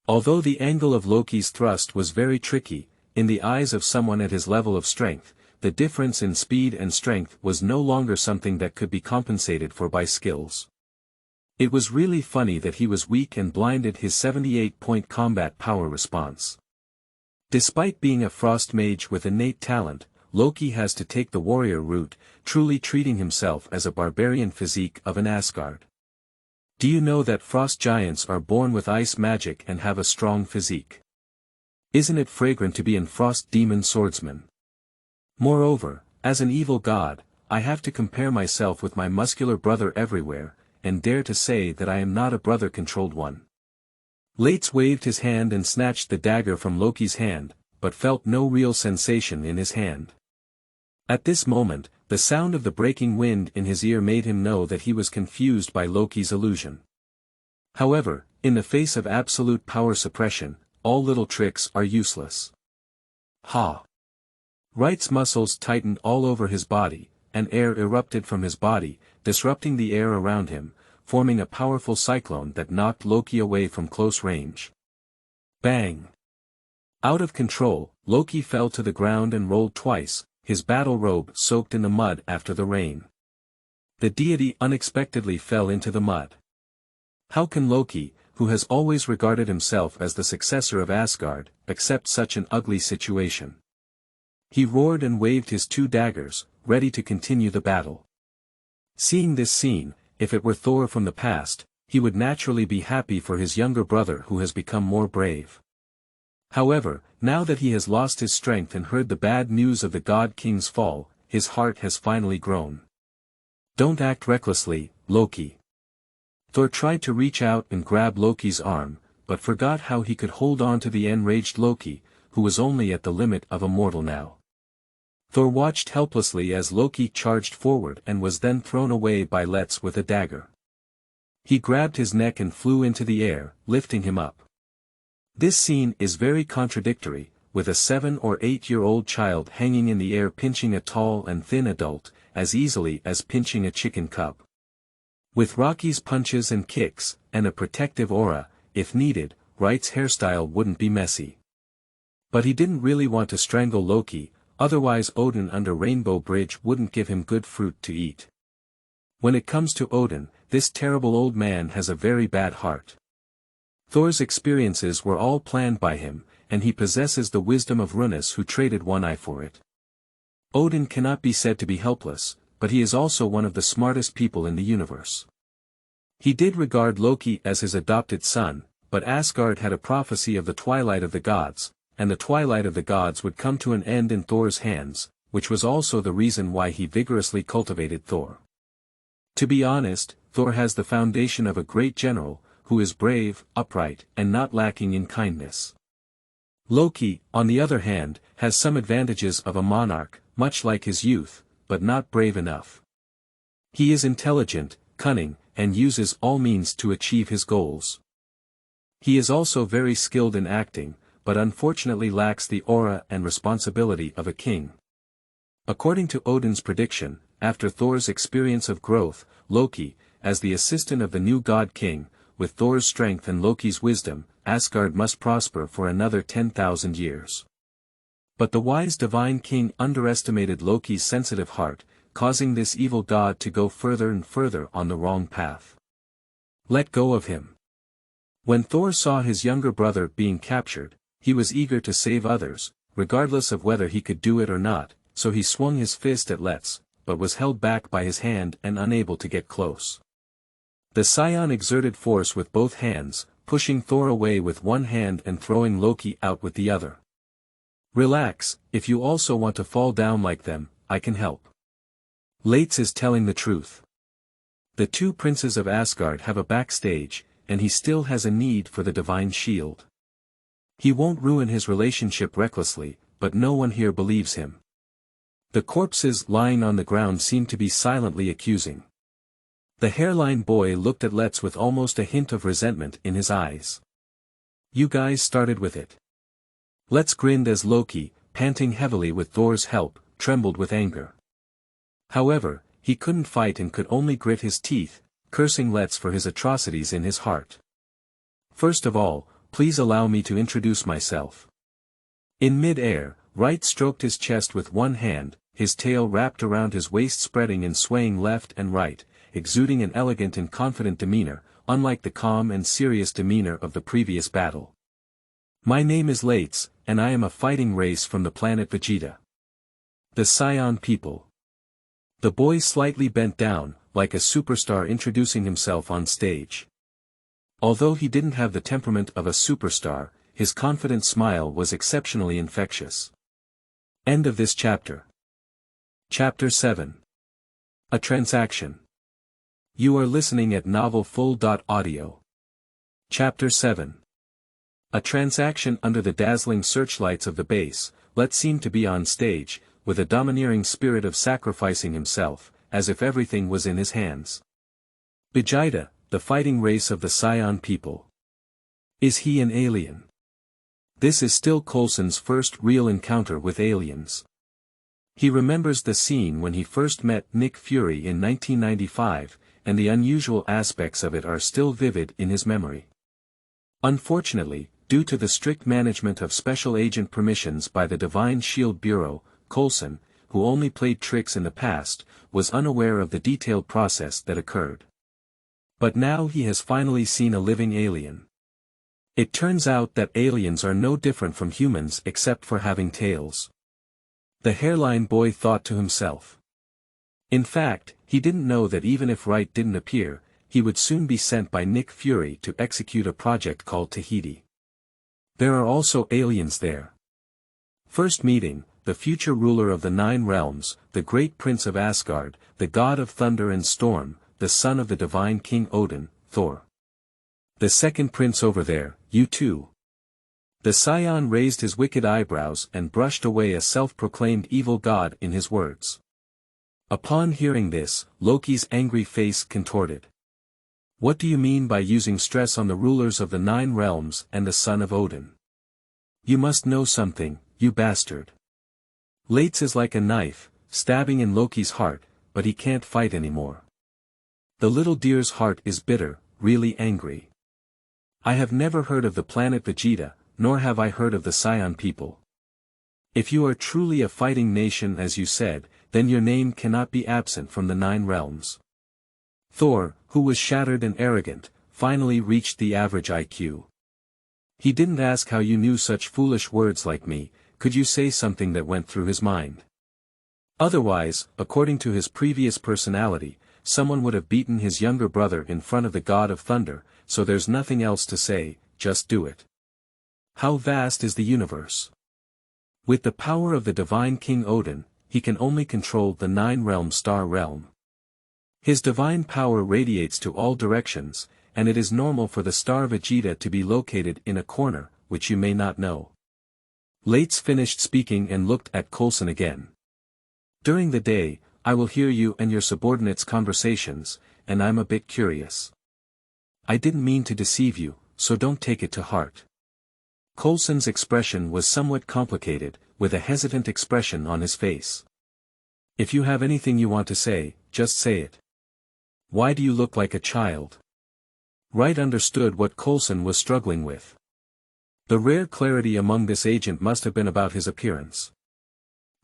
Although the angle of Loki's thrust was very tricky, in the eyes of someone at his level of strength, the difference in speed and strength was no longer something that could be compensated for by skills. It was really funny that he was weak and blinded his 78-point combat power response. Despite being a frost mage with innate talent, Loki has to take the warrior route, truly treating himself as a barbarian physique of an Asgard. Do you know that frost giants are born with ice magic and have a strong physique? Isn't it fragrant to be an frost demon swordsman? Moreover, as an evil god, I have to compare myself with my muscular brother everywhere, and dare to say that I am not a brother-controlled one. Lates waved his hand and snatched the dagger from Loki's hand, but felt no real sensation in his hand. At this moment, the sound of the breaking wind in his ear made him know that he was confused by Loki's illusion. However, in the face of absolute power suppression, all little tricks are useless. Ha! Wright's muscles tightened all over his body, and air erupted from his body, disrupting the air around him, forming a powerful cyclone that knocked Loki away from close range. Bang! Out of control, Loki fell to the ground and rolled twice, his battle robe soaked in the mud after the rain. The deity unexpectedly fell into the mud. How can Loki, who has always regarded himself as the successor of Asgard, accept such an ugly situation? He roared and waved his 2 daggers, ready to continue the battle. Seeing this scene, if it were Thor from the past, he would naturally be happy for his younger brother who has become more brave. However, now that he has lost his strength and heard the bad news of the God King's fall, his heart has finally grown. Don't act recklessly, Loki. Thor tried to reach out and grab Loki's arm, but forgot how he could hold on to the enraged Loki, who was only at the limit of a mortal now. Thor watched helplessly as Loki charged forward and was then thrown away by Lates with a dagger. He grabbed his neck and flew into the air, lifting him up. This scene is very contradictory, with a 7 or 8-year-old child hanging in the air pinching a tall and thin adult, as easily as pinching a chicken cub. With Rocky's punches and kicks, and a protective aura, if needed, Wright's hairstyle wouldn't be messy. But he didn't really want to strangle Loki, otherwise Odin under Rainbow Bridge wouldn't give him good fruit to eat. When it comes to Odin, this terrible old man has a very bad heart. Thor's experiences were all planned by him, and he possesses the wisdom of Runus who traded one eye for it. Odin cannot be said to be helpless, but he is also one of the smartest people in the universe. He did regard Loki as his adopted son, but Asgard had a prophecy of the twilight of the gods, and the twilight of the gods would come to an end in Thor's hands, which was also the reason why he vigorously cultivated Thor. To be honest, Thor has the foundation of a great general, who is brave, upright, and not lacking in kindness. Loki, on the other hand, has some advantages of a monarch, much like his youth, but not brave enough. He is intelligent, cunning, and uses all means to achieve his goals. He is also very skilled in acting, but unfortunately lacks the aura and responsibility of a king. According to Odin's prediction, after Thor's experience of growth, Loki, as the assistant of the new god king, with Thor's strength and Loki's wisdom, Asgard must prosper for another 10,000 years. But the wise divine king underestimated Loki's sensitive heart, causing this evil god to go further and further on the wrong path. Let go of him. When Thor saw his younger brother being captured, he was eager to save others, regardless of whether he could do it or not, so he swung his fist at Lates, but was held back by his hand and unable to get close. The Scion exerted force with both hands, pushing Thor away with one hand and throwing Loki out with the other. Relax, if you also want to fall down like them, I can help. Leitz is telling the truth. The two princes of Asgard have a backstage, and he still has a need for the divine shield. He won't ruin his relationship recklessly, but no one here believes him. The corpses lying on the ground seem to be silently accusing. The hairline boy looked at Let's with almost a hint of resentment in his eyes. You guys started with it. Let's grinned as Loki, panting heavily with Thor's help, trembled with anger. However, he couldn't fight and could only grit his teeth, cursing Let's for his atrocities in his heart. First of all, please allow me to introduce myself. In mid-air, Wright stroked his chest with one hand, his tail wrapped around his waist, spreading and swaying left and right, exuding an elegant and confident demeanor, unlike the calm and serious demeanor of the previous battle. My name is Leitz, and I am a fighting race from the planet Vegeta. The Scion people. The boy slightly bent down, like a superstar introducing himself on stage. Although he didn't have the temperament of a superstar, his confident smile was exceptionally infectious. End of this chapter. Chapter 7. A transaction. You are listening at novelfull.audio. Chapter 7. A transaction. Under the dazzling searchlights of the base, Let seemed to be on stage, with a domineering spirit of sacrificing himself, as if everything was in his hands. Vegeta, the fighting race of the Scion people. Is he an alien? This is still Coulson's first real encounter with aliens. He remembers the scene when he first met Nick Fury in 1995, and the unusual aspects of it are still vivid in his memory. Unfortunately, due to the strict management of special agent permissions by the Divine Shield Bureau, Coulson, who only played tricks in the past, was unaware of the detailed process that occurred. But now he has finally seen a living alien. It turns out that aliens are no different from humans except for having tails. The hairline boy thought to himself. In fact, he didn't know that even if Wright didn't appear, he would soon be sent by Nick Fury to execute a project called Tahiti. There are also aliens there. First meeting, the future ruler of the Nine Realms, the great prince of Asgard, the god of thunder and storm, the son of the divine king Odin, Thor. The second prince over there, you too. The Scion raised his wicked eyebrows and brushed away a self-proclaimed evil god in his words. Upon hearing this, Loki's angry face contorted. What do you mean by using stress on the rulers of the Nine Realms and the son of Odin? You must know something, you bastard. Leitz is like a knife, stabbing in Loki's heart, but he can't fight anymore. The little deer's heart is bitter, really angry. I have never heard of the planet Vegeta, nor have I heard of the Scion people. If you are truly a fighting nation as you said, then your name cannot be absent from the Nine Realms. Thor, who was shattered and arrogant, finally reached the average IQ. He didn't ask how you knew such foolish words like me, could you say something that went through his mind? Otherwise, according to his previous personality, someone would have beaten his younger brother in front of the god of thunder, so there's nothing else to say, just do it. How vast is the universe? With the power of the divine king Odin, he can only control the Nine-realm star realm. His divine power radiates to all directions, and it is normal for the star Vegeta to be located in a corner, which you may not know. Leitz finished speaking and looked at Coulson again. During the day, I will hear you and your subordinates' conversations, and I'm a bit curious. I didn't mean to deceive you, so don't take it to heart. Coulson's expression was somewhat complicated, with a hesitant expression on his face. If you have anything you want to say, just say it. Why do you look like a child? Wright understood what Coulson was struggling with. The rare clarity among this agent must have been about his appearance.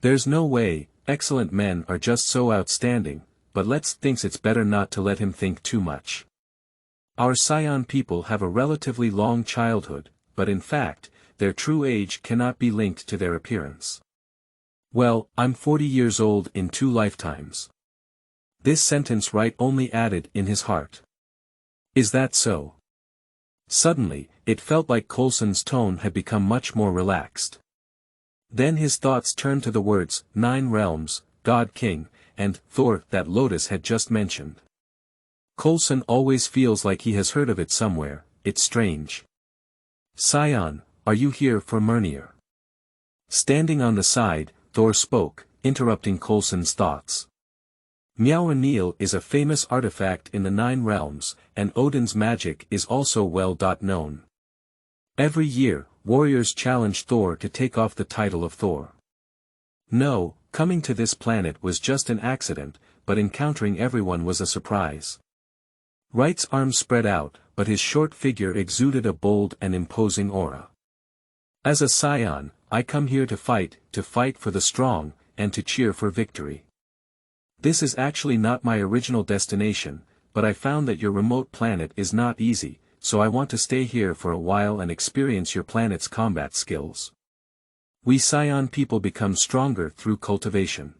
There's no way, excellent men are just so outstanding, but Let's thinks it's better not to let him think too much. Our Scion people have a relatively long childhood, but in fact, their true age cannot be linked to their appearance. Well, I'm 40 years old in 2 lifetimes. This sentence Wright only added in his heart. Is that so? Suddenly, it felt like Coulson's tone had become much more relaxed. Then his thoughts turned to the words, 9 realms, God King, and Thor that Lotus had just mentioned. Coulson always feels like he has heard of it somewhere, it's strange. Saiyan, are you here for Mjolnir? Standing on the side, Thor spoke, interrupting Coulson's thoughts. Mjolnir is a famous artifact in the 9 realms, and Odin's magic is also well known. Every year, warriors challenge Thor to take off the title of Thor. No, coming to this planet was just an accident, but encountering everyone was a surprise. Wright's arms spread out, but his short figure exuded a bold and imposing aura. As a Saiyan, I come here to fight for the strong, and to cheer for victory. This is actually not my original destination, but I found that your remote planet is not easy, so I want to stay here for a while and experience your planet's combat skills. We Saiyan people become stronger through cultivation.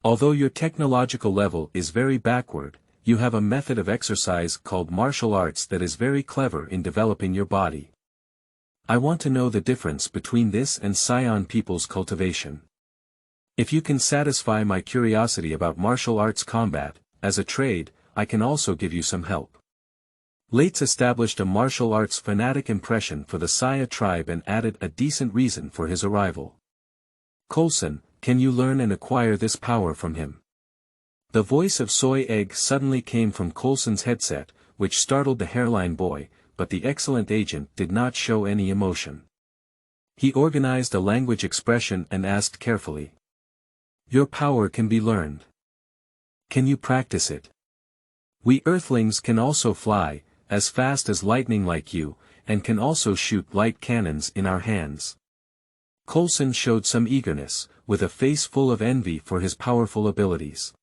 Although your technological level is very backward, you have a method of exercise called martial arts that is very clever in developing your body. I want to know the difference between this and Saiyan people's cultivation. If you can satisfy my curiosity about martial arts combat, as a trade, I can also give you some help. Lates established a martial arts fanatic impression for the Saya tribe and added a decent reason for his arrival. Coulson, can you learn and acquire this power from him? The voice of Soy Egg suddenly came from Coulson's headset, which startled the hairline boy, but the excellent agent did not show any emotion. He organized a language expression and asked carefully. Your power can be learned. Can you practice it? We Earthlings can also fly, as fast as lightning like you, and can also shoot light cannons in our hands. Coulson showed some eagerness, with a face full of envy for his powerful abilities.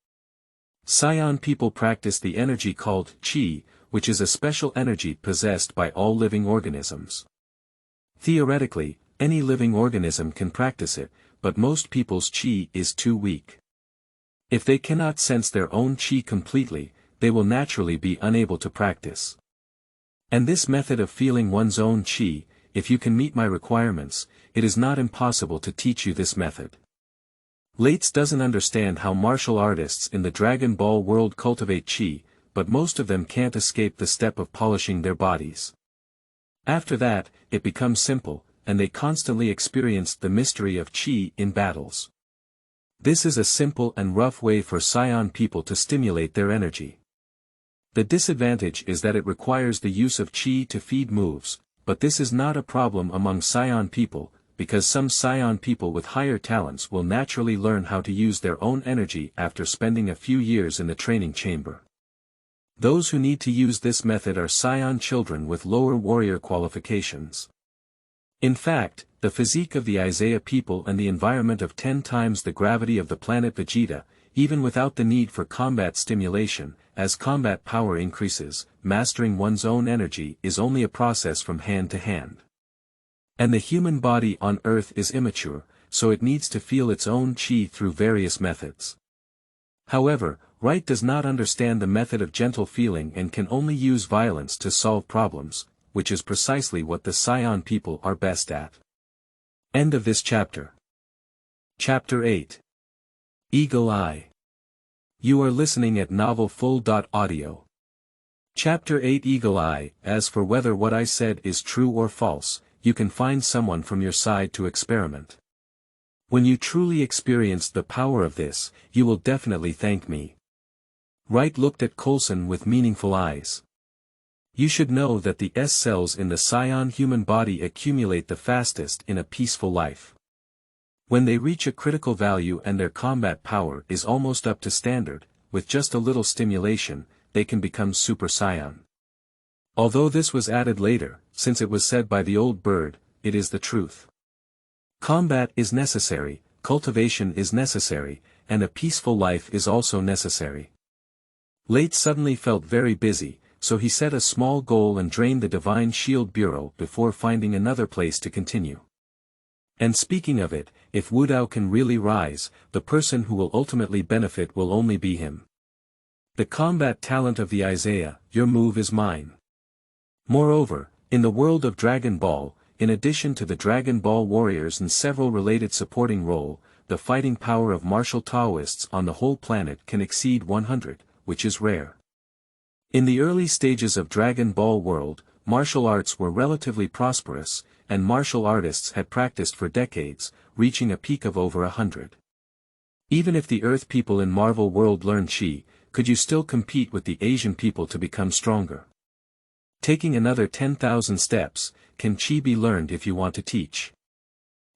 Saiyan people practice the energy called Qi, which is a special energy possessed by all living organisms. Theoretically, any living organism can practice it, but most people's Qi is too weak. If they cannot sense their own Qi completely, they will naturally be unable to practice. And this method of feeling one's own Qi, if you can meet my requirements, it is not impossible to teach you this method. Lates doesn't understand how martial artists in the Dragon Ball world cultivate Qi, but most of them can't escape the step of polishing their bodies. After that, it becomes simple, and they constantly experienced the mystery of Qi in battles. This is a simple and rough way for Saiyan people to stimulate their energy. The disadvantage is that it requires the use of Qi to feed moves, but this is not a problem among Saiyan people, because some Saiyan people with higher talents will naturally learn how to use their own energy after spending a few years in the training chamber. Those who need to use this method are Saiyan children with lower warrior qualifications. In fact, the physique of the Isaiah people and the environment of 10 times the gravity of the planet Vegeta, even without the need for combat stimulation, as combat power increases, mastering one's own energy is only a process from hand to hand. And the human body on Earth is immature, so it needs to feel its own Qi through various methods. However, Wright does not understand the method of gentle feeling and can only use violence to solve problems, which is precisely what the Saiyan people are best at. End of this chapter. Chapter 8. Eagle Eye. You are listening at novelfull.audio. Chapter 8 Eagle Eye. As for whether what I said is true or false, you can find someone from your side to experiment. When you truly experience the power of this, you will definitely thank me. Wright looked at Coulson with meaningful eyes. You should know that the S cells in the Saiyan human body accumulate the fastest in a peaceful life. When they reach a critical value and their combat power is almost up to standard, with just a little stimulation, they can become Super Saiyan. Although this was added later, since it was said by the old bird, it is the truth. Combat is necessary, cultivation is necessary, and a peaceful life is also necessary. Late suddenly felt very busy, so he set a small goal and drained the Divine Shield Bureau before finding another place to continue. And speaking of it, if Wu Dao can really rise, the person who will ultimately benefit will only be him. The combat talent of the Isaiah, your move is mine. Moreover, in the world of Dragon Ball, in addition to the Dragon Ball warriors and several related supporting role, the fighting power of martial Taoists on the whole planet can exceed 100, which is rare. In the early stages of Dragon Ball world, martial arts were relatively prosperous, and martial artists had practiced for decades, reaching a peak of over 100. Even if the Earth people in Marvel world learned Chi, could you still compete with the Asian people to become stronger? Taking another 10,000 steps, can Chi be learned if you want to teach?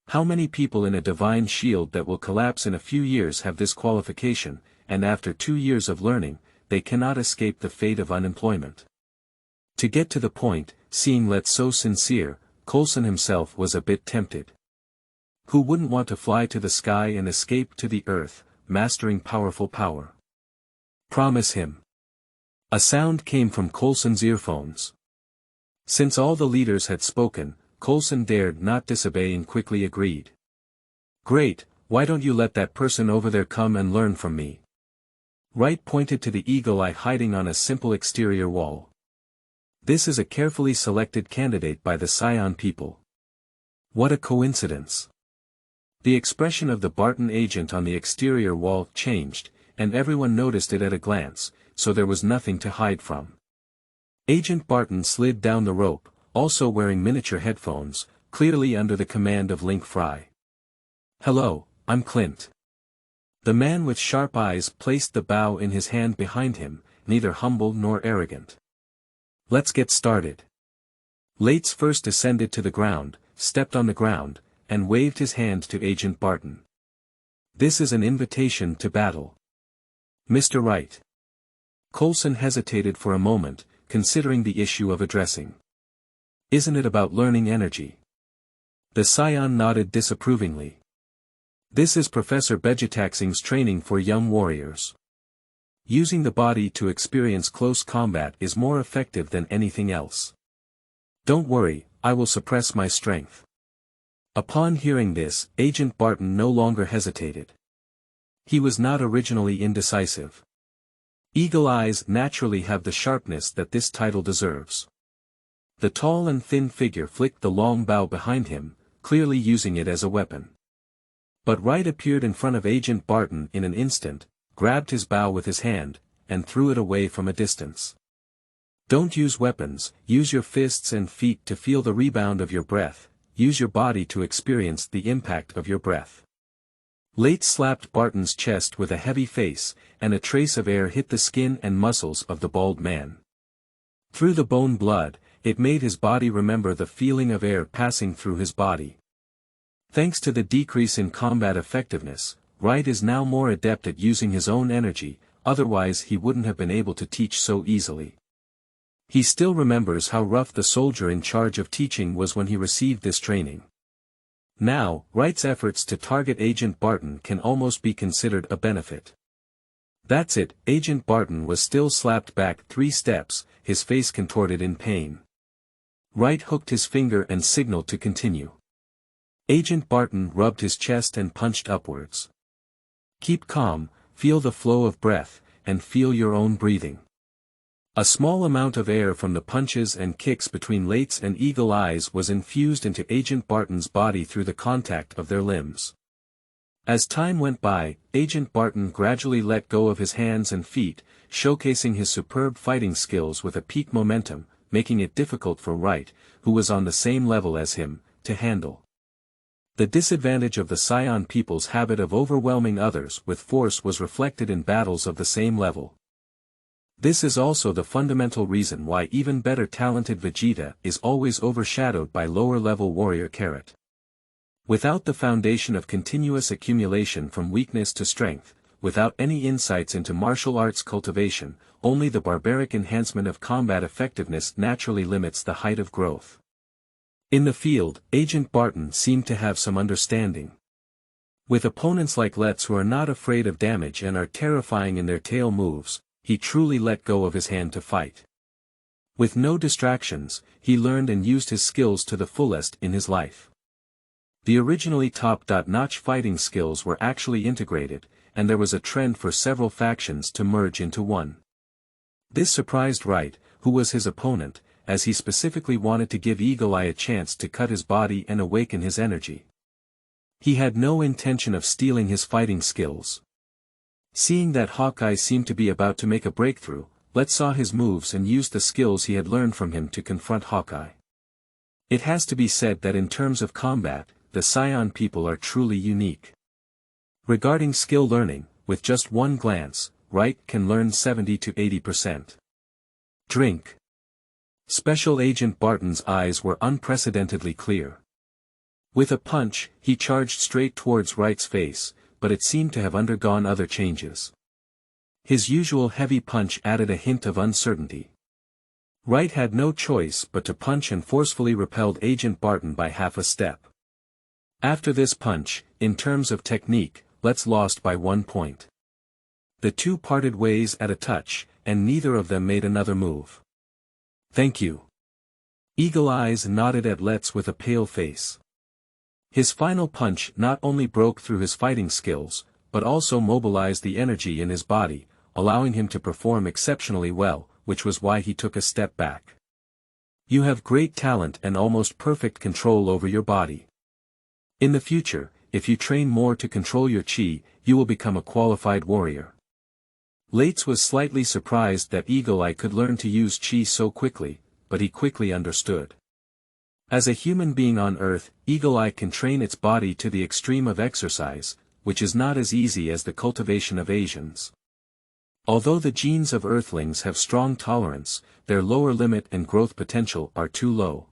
How many people in a divine shield that will collapse in a few years have this qualification, and after 2 years of learning, they cannot escape the fate of unemployment? To get to the point, seeing Let's so sincere, Coulson himself was a bit tempted. Who wouldn't want to fly to the sky and escape to the earth, mastering powerful power? Promise him. A sound came from Coulson's earphones. Since all the leaders had spoken, Coulson dared not disobey and quickly agreed. Great, why don't you let that person over there come and learn from me? Wright pointed to the eagle eye hiding on a simple exterior wall. This is a carefully selected candidate by the Saiyan people. What a coincidence. The expression of the Barton agent on the exterior wall changed, and everyone noticed it at a glance, so there was nothing to hide from. Agent Barton slid down the rope, also wearing miniature headphones, clearly under the command of Link Fry. Hello, I'm Clint. The man with sharp eyes placed the bow in his hand behind him, neither humble nor arrogant. Let's get started. Lates first descended to the ground, stepped on the ground, and waved his hand to Agent Barton. This is an invitation to battle. Mr. Wright. Coulson hesitated for a moment, considering the issue of addressing. Isn't it about learning energy? The Scion nodded disapprovingly. This is Professor Vegetaxing's training for young warriors. Using the body to experience close combat is more effective than anything else. Don't worry, I will suppress my strength. Upon hearing this, Agent Barton no longer hesitated. He was not originally indecisive. Eagle eyes naturally have the sharpness that this title deserves. The tall and thin figure flicked the long bow behind him, clearly using it as a weapon. But Wright appeared in front of Agent Barton in an instant, grabbed his bow with his hand, and threw it away from a distance. Don't use weapons, use your fists and feet to feel the rebound of your breath, use your body to experience the impact of your breath. Late slapped Barton's chest with a heavy face, and a trace of air hit the skin and muscles of the bald man. Through the bone blood, it made his body remember the feeling of air passing through his body. Thanks to the decrease in combat effectiveness, Wright is now more adept at using his own energy, otherwise he wouldn't have been able to teach so easily. He still remembers how rough the soldier in charge of teaching was when he received this training. Now, Wright's efforts to target Agent Barton can almost be considered a benefit. That's it, Agent Barton was still slapped back 3 steps, his face contorted in pain. Wright hooked his finger and signaled to continue. Agent Barton rubbed his chest and punched upwards. Keep calm, feel the flow of breath, and feel your own breathing. A small amount of air from the punches and kicks between Lates and Eagle Eyes was infused into Agent Barton's body through the contact of their limbs. As time went by, Agent Barton gradually let go of his hands and feet, showcasing his superb fighting skills with a peak momentum, making it difficult for Wright, who was on the same level as him, to handle. The disadvantage of the Scion people's habit of overwhelming others with force was reflected in battles of the same level. This is also the fundamental reason why even better talented Vegeta is always overshadowed by lower-level warrior Carrot. Without the foundation of continuous accumulation from weakness to strength, without any insights into martial arts cultivation, only the barbaric enhancement of combat effectiveness naturally limits the height of growth. In the field, Agent Barton seemed to have some understanding. With opponents like Let's who are not afraid of damage and are terrifying in their tail moves, he truly let go of his hand to fight. With no distractions, he learned and used his skills to the fullest in his life. The originally top-notch fighting skills were actually integrated, and there was a trend for several factions to merge into one. This surprised Wright, who was his opponent, as he specifically wanted to give Eagle Eye a chance to cut his body and awaken his energy. He had no intention of stealing his fighting skills. Seeing that Hawkeye seemed to be about to make a breakthrough, Wright saw his moves and used the skills he had learned from him to confront Hawkeye. It has to be said that in terms of combat, the Saiyan people are truly unique. Regarding skill learning, with just one glance, Wright can learn 70 to 80%. Drink. Special Agent Barton's eyes were unprecedentedly clear. With a punch, he charged straight towards Wright's face, but it seemed to have undergone other changes. His usual heavy punch added a hint of uncertainty. Wright had no choice but to punch and forcefully repelled Agent Barton by half a step. After this punch, in terms of technique, Let's lost by 1 point. The two parted ways at a touch, and neither of them made another move. Thank you. Eagle Eyes nodded at Let's with a pale face. His final punch not only broke through his fighting skills, but also mobilized the energy in his body, allowing him to perform exceptionally well, which was why he took a step back. You have great talent and almost perfect control over your body. In the future, if you train more to control your chi, you will become a qualified warrior. Let's was slightly surprised that Eagle Eye could learn to use chi so quickly, but he quickly understood. As a human being on Earth, Eagle Eye can train its body to the extreme of exercise, which is not as easy as the cultivation of Asians. Although the genes of Earthlings have strong tolerance, their lower limit and growth potential are too low.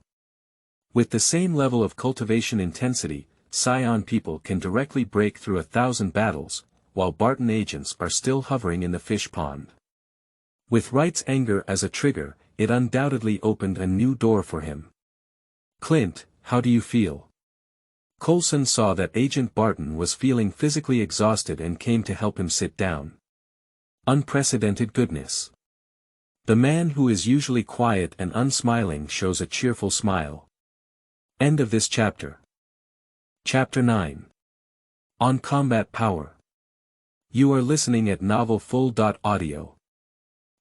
With the same level of cultivation intensity, Saiyan people can directly break through 1,000 battles, while Barton agents are still hovering in the fish pond. With Wright's anger as a trigger, it undoubtedly opened a new door for him. Clint, how do you feel? Coulson saw that Agent Barton was feeling physically exhausted and came to help him sit down. Unprecedented goodness. The man who is usually quiet and unsmiling shows a cheerful smile. End of this chapter. Chapter 9. On Combat Power. You are listening at novelfull.audio.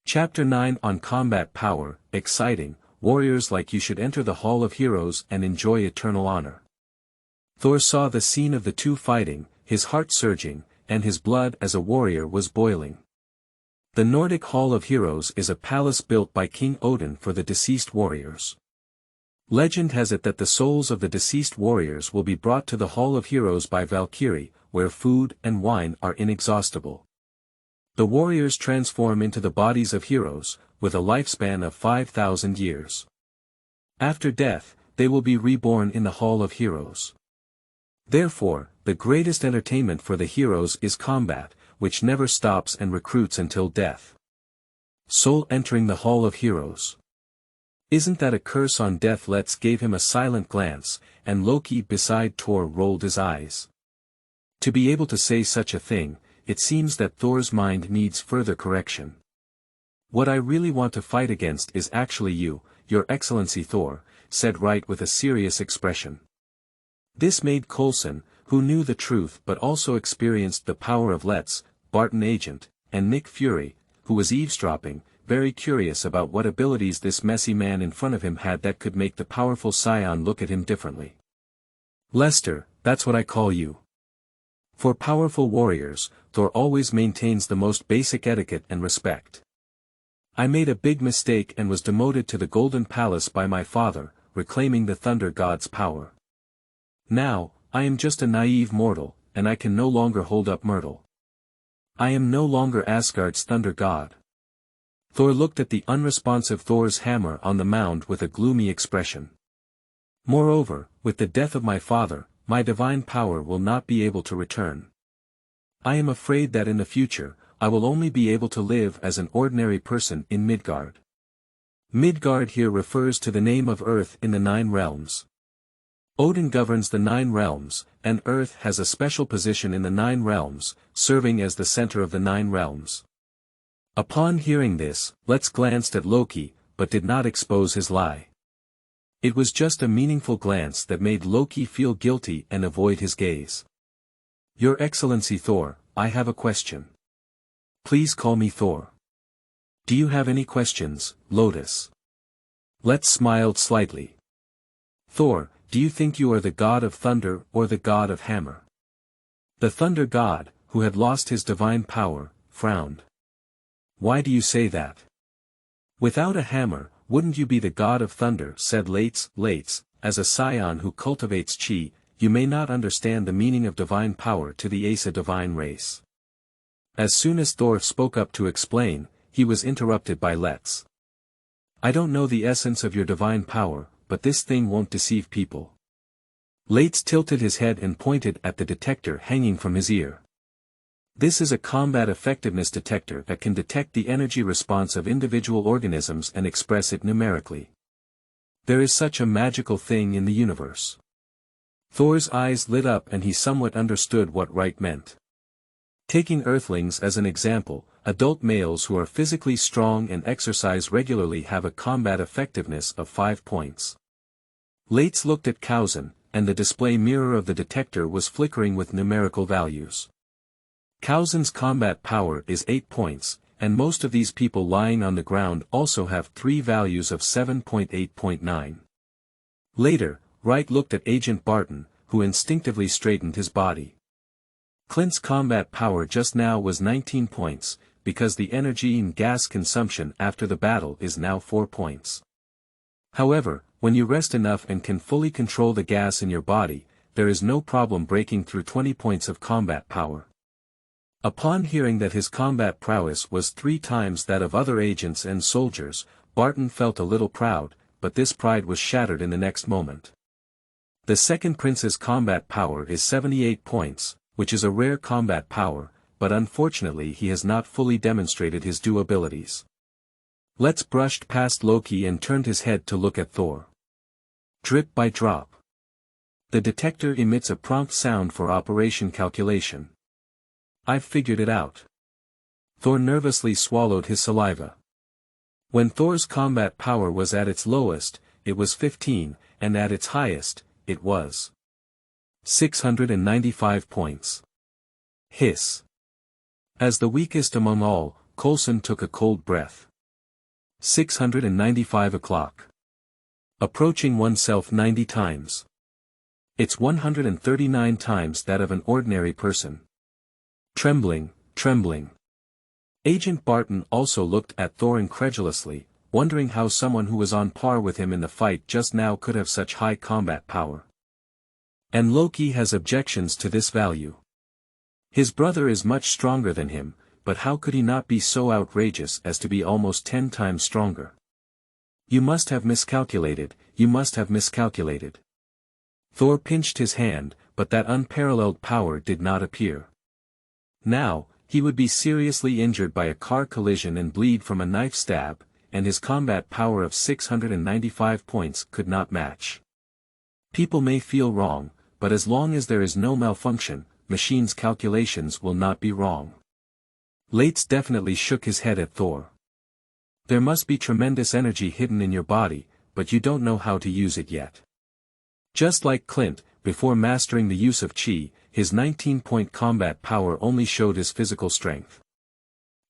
Chapter 9 on Combat Power, exciting, warriors like you should enter the Hall of Heroes and enjoy eternal honor. Thor saw the scene of the two fighting, his heart surging, and his blood as a warrior was boiling. The Nordic Hall of Heroes is a palace built by King Odin for the deceased warriors. Legend has it that the souls of the deceased warriors will be brought to the Hall of Heroes by Valkyrie, where food and wine are inexhaustible. The warriors transform into the bodies of heroes, with a lifespan of 5,000 years. After death, they will be reborn in the Hall of Heroes. Therefore, the greatest entertainment for the heroes is combat, which never stops and recruits until death. Soul entering the Hall of Heroes. Isn't that a curse on death? Let's gave him a silent glance, and Loki beside Thor rolled his eyes. To be able to say such a thing, it seems that Thor's mind needs further correction. What I really want to fight against is actually you, Your Excellency Thor, said Wright with a serious expression. This made Coulson, who knew the truth but also experienced the power of Let's, Barton Agent, and Nick Fury, who was eavesdropping, very curious about what abilities this messy man in front of him had that could make the powerful Saiyan look at him differently. Lester, that's what I call you. For powerful warriors, Thor always maintains the most basic etiquette and respect. I made a big mistake and was demoted to the Golden Palace by my father, reclaiming the Thunder God's power. Now, I am just a naive mortal, and I can no longer hold up Myrtle. I am no longer Asgard's Thunder God. Thor looked at the unresponsive Thor's hammer on the mound with a gloomy expression. Moreover, with the death of my father, my divine power will not be able to return. I am afraid that in the future, I will only be able to live as an ordinary person in Midgard. Midgard here refers to the name of Earth in the 9 realms. Odin governs the 9 realms, and Earth has a special position in the 9 realms, serving as the center of the 9 realms. Upon hearing this, Let's glanced at Loki, but did not expose his lie. It was just a meaningful glance that made Loki feel guilty and avoid his gaze. Your Excellency Thor, I have a question. Please call me Thor. Do you have any questions, Lotus? Let's smiled slightly. Thor, do you think you are the god of thunder or the god of hammer? The thunder god, who had lost his divine power, frowned. Why do you say that? Without a hammer, wouldn't you be the god of thunder? Said Lates, as a scion who cultivates chi, you may not understand the meaning of divine power to the Asa divine race. As soon as Thor spoke up to explain, he was interrupted by Let's. I don't know the essence of your divine power, but this thing won't deceive people. Lates tilted his head and pointed at the detector hanging from his ear. This is a combat effectiveness detector that can detect the energy response of individual organisms and express it numerically. There is such a magical thing in the universe. Thor's eyes lit up and he somewhat understood what Wright meant. Taking Earthlings as an example, adult males who are physically strong and exercise regularly have a combat effectiveness of 5 points. Lates looked at Kausen, and the display mirror of the detector was flickering with numerical values. Kausen's combat power is 8 points, and most of these people lying on the ground also have 3 values of 7.8.9. Later, Wright looked at Agent Barton, who instinctively straightened his body. Clint's combat power just now was 19 points, because the energy and gas consumption after the battle is now 4 points. However, when you rest enough and can fully control the gas in your body, there is no problem breaking through 20 points of combat power. Upon hearing that his combat prowess was 3 times that of other agents and soldiers, Barton felt a little proud, but this pride was shattered in the next moment. The second prince's combat power is 78 points, which is a rare combat power, but unfortunately he has not fully demonstrated his due abilities. Let's brushed past Loki and turned his head to look at Thor. Drip by drop. The detector emits a prompt sound for operation calculation. I've figured it out. Thor nervously swallowed his saliva. When Thor's combat power was at its lowest, it was 15, and at its highest, it was 695 points. Hiss. As the weakest among all, Coulson took a cold breath. 695 o'clock. Approaching oneself 90 times. It's 139 times that of an ordinary person. Trembling. Agent Barton also looked at Thor incredulously, wondering how someone who was on par with him in the fight just now could have such high combat power. And Loki has objections to this value. His brother is much stronger than him, but how could he not be so outrageous as to be almost 10 times stronger? You must have miscalculated. Thor pinched his hand, but that unparalleled power did not appear. Now, he would be seriously injured by a car collision and bleed from a knife stab, and his combat power of 695 points could not match. People may feel wrong, but as long as there is no malfunction, machine's calculations will not be wrong. Lates definitely shook his head at Thor. There must be tremendous energy hidden in your body, but you don't know how to use it yet. Just like Clint, before mastering the use of chi, his 19-point combat power only showed his physical strength.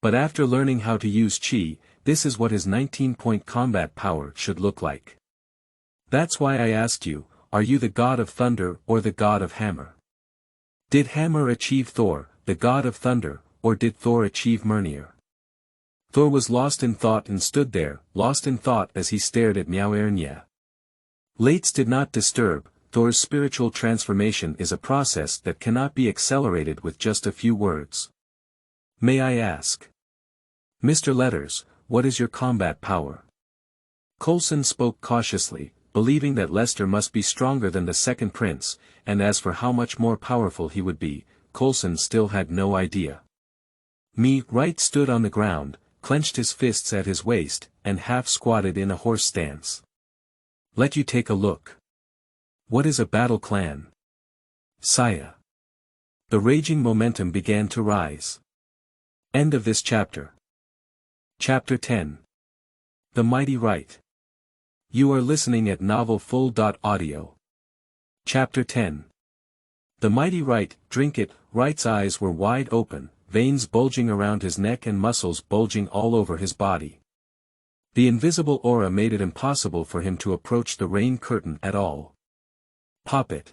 But after learning how to use chi, this is what his 19-point combat power should look like. That's why I asked you, are you the god of thunder or the god of hammer? Did Hammer achieve Thor, the god of thunder, or did Thor achieve Mjolnir? Thor was lost in thought and stood there, lost in thought as he stared at Mjolnir. Lates did not disturb. Thor's spiritual transformation is a process that cannot be accelerated with just a few words. May I ask? Mr. Letters, what is your combat power? Coulson spoke cautiously, believing that Lester must be stronger than the second prince, and as for how much more powerful he would be, Coulson still had no idea. Wright stood on the ground, clenched his fists at his waist, and half squatted in a horse stance. Let you take a look. What is a battle clan? Saya. The raging momentum began to rise. End of this chapter. Chapter 10. The Mighty Wright. You are listening at novelfull.audio. Chapter 10. The Mighty Wright, drink it. Wright's eyes were wide open, veins bulging around his neck and muscles bulging all over his body. The invisible aura made it impossible for him to approach the rain curtain at all. Pop it.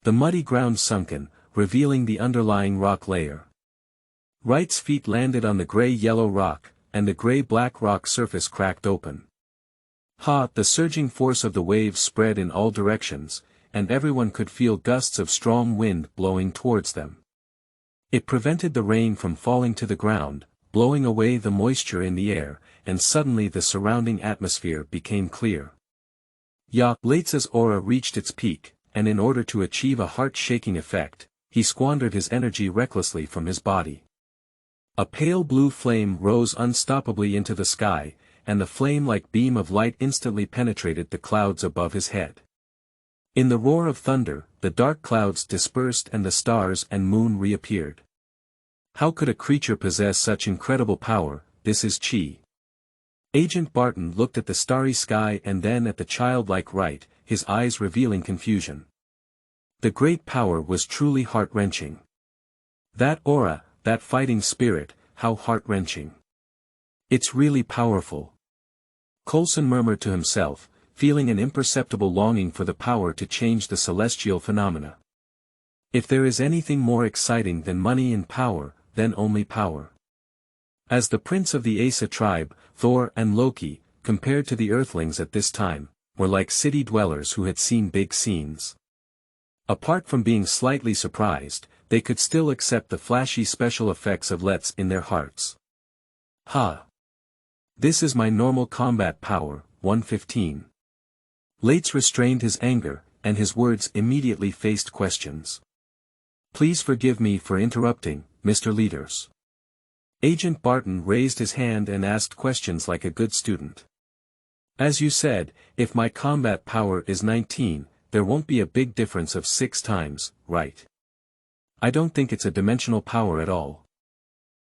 The muddy ground sunken, revealing the underlying rock layer. Wright's feet landed on the gray-yellow rock, and the gray-black rock surface cracked open. The surging force of the waves spread in all directions, and everyone could feel gusts of strong wind blowing towards them. It prevented the rain from falling to the ground, blowing away the moisture in the air, and suddenly the surrounding atmosphere became clear. Wright's aura reached its peak, and in order to achieve a heart-shaking effect, he squandered his energy recklessly from his body. A pale blue flame rose unstoppably into the sky, and the flame-like beam of light instantly penetrated the clouds above his head. In the roar of thunder, the dark clouds dispersed and the stars and moon reappeared. How could a creature possess such incredible power? This is chi. Agent Barton looked at the starry sky and then at the childlike Wright, his eyes revealing confusion. The great power was truly heart-wrenching. That aura, that fighting spirit, how heart-wrenching. It's really powerful. Coulson murmured to himself, feeling an imperceptible longing for the power to change the celestial phenomena. If there is anything more exciting than money and power, then only power. As the prince of the Asa tribe, Thor and Loki, compared to the Earthlings at this time, were like city dwellers who had seen big scenes. Apart from being slightly surprised, they could still accept the flashy special effects of Let's in their hearts. This is my normal combat power, 115. Let's restrained his anger, and his words immediately faced questions. Please forgive me for interrupting, Mr. Leaders. Agent Barton raised his hand and asked questions like a good student. As you said, if my combat power is 19, there won't be a big difference of 6 times, right? I don't think it's a dimensional power at all.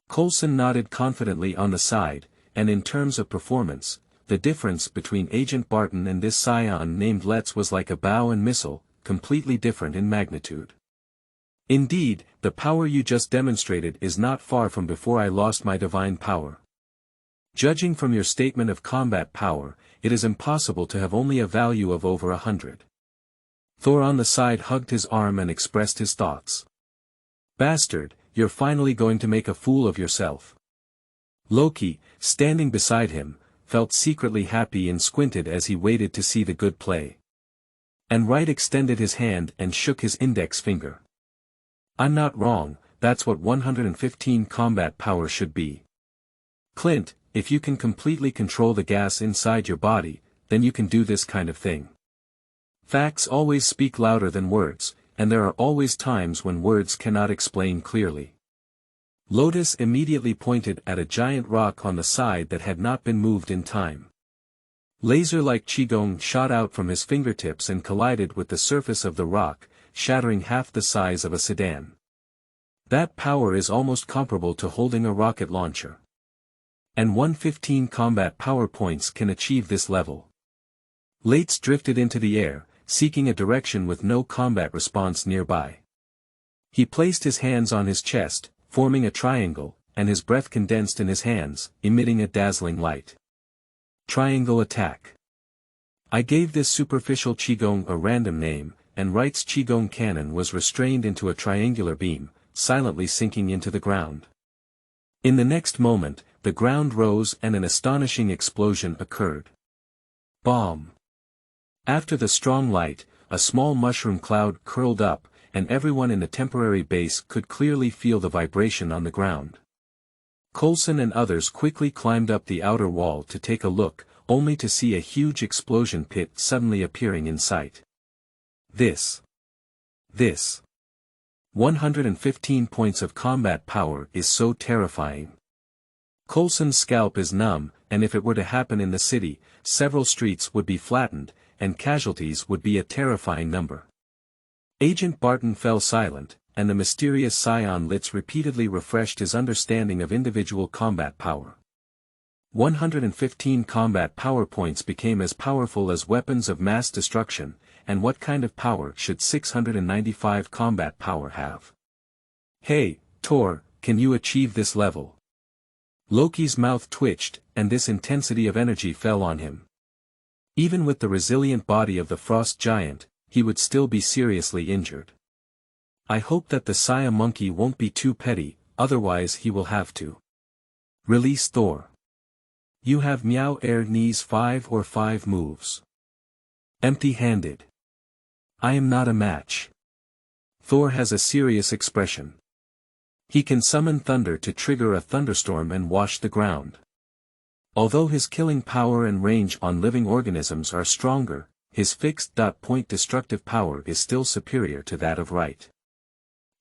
Coulson nodded confidently on the side, and in terms of performance, the difference between Agent Barton and this scion named Let's was like a bow and missile, completely different in magnitude. Indeed, the power you just demonstrated is not far from before I lost my divine power. Judging from your statement of combat power, it is impossible to have only a value of over 100. Thor on the side hugged his arm and expressed his thoughts. Bastard, you're finally going to make a fool of yourself. Loki, standing beside him, felt secretly happy and squinted as he waited to see the good play. And Wright extended his hand and shook his index finger. I'm not wrong, that's what 115 combat power should be. Clint, if you can completely control the gas inside your body, then you can do this kind of thing. Facts always speak louder than words, and there are always times when words cannot explain clearly. Lotus immediately pointed at a giant rock on the side that had not been moved in time. Laser-like qigong shot out from his fingertips and collided with the surface of the rock, shattering half the size of a sedan. That power is almost comparable to holding a rocket launcher. And 115 combat power points can achieve this level. Lates drifted into the air, seeking a direction with no combat response nearby. He placed his hands on his chest, forming a triangle, and his breath condensed in his hands, emitting a dazzling light. Triangle attack. I gave this superficial qigong a random name, and Wright's qigong cannon was restrained into a triangular beam, silently sinking into the ground. In the next moment, the ground rose and an astonishing explosion occurred. Bomb! After the strong light, a small mushroom cloud curled up, and everyone in the temporary base could clearly feel the vibration on the ground. Coulson and others quickly climbed up the outer wall to take a look, only to see a huge explosion pit suddenly appearing in sight. This 115 points of combat power is so terrifying. Coulson's scalp is numb, and if it were to happen in the city, several streets would be flattened, and casualties would be a terrifying number. Agent Barton fell silent, and the mysterious scion Litz repeatedly refreshed his understanding of individual combat power. 115 combat power points became as powerful as weapons of mass destruction, and what kind of power should 695 combat power have? Hey, Tor, can you achieve this level? Loki's mouth twitched, and this intensity of energy fell on him. Even with the resilient body of the frost giant, he would still be seriously injured. I hope that the Saya monkey won't be too petty, otherwise he will have to release Thor. You have Meow Air Knees 5 or 5 moves. Empty-handed. I am not a match. Thor has a serious expression. He can summon thunder to trigger a thunderstorm and wash the ground. Although his killing power and range on living organisms are stronger, his fixed-point destructive power is still superior to that of Wright.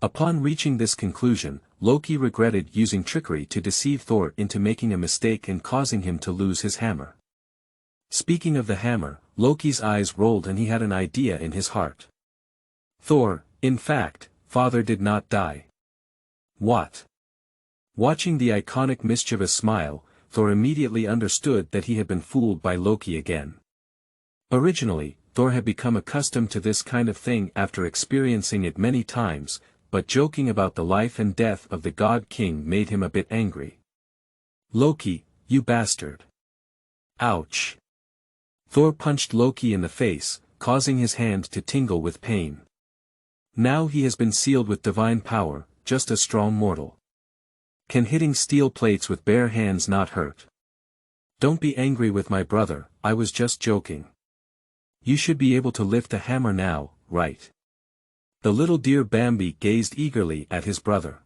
Upon reaching this conclusion, Loki regretted using trickery to deceive Thor into making a mistake and causing him to lose his hammer. Speaking of the hammer, Loki's eyes rolled and he had an idea in his heart. Thor, in fact, father did not die. What? Watching the iconic mischievous smile, Thor immediately understood that he had been fooled by Loki again. Originally, Thor had become accustomed to this kind of thing after experiencing it many times, but joking about the life and death of the God King made him a bit angry. Loki, you bastard. Ouch. Thor punched Loki in the face, causing his hand to tingle with pain. Now he has been sealed with divine power, just a strong mortal. Can hitting steel plates with bare hands not hurt? Don't be angry with my brother, I was just joking. You should be able to lift a hammer now, right? The little deer Bambi gazed eagerly at his brother.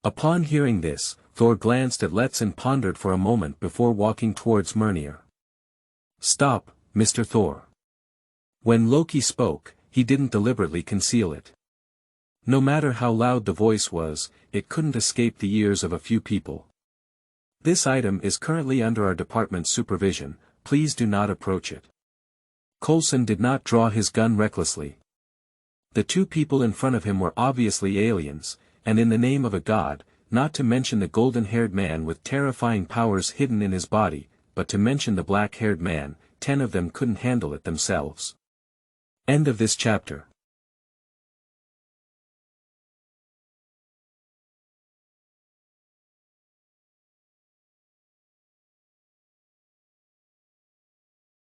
Upon hearing this, Thor glanced at Let's and pondered for a moment before walking towards Mjolnir. Stop, Mr. Thor. When Loki spoke, he didn't deliberately conceal it. No matter how loud the voice was, it couldn't escape the ears of a few people. This item is currently under our department's supervision, please do not approach it. Coulson did not draw his gun recklessly. The two people in front of him were obviously aliens, and in the name of a god, not to mention the golden-haired man with terrifying powers hidden in his body, but to mention the black-haired man, 10 of them couldn't handle it themselves. End of this chapter.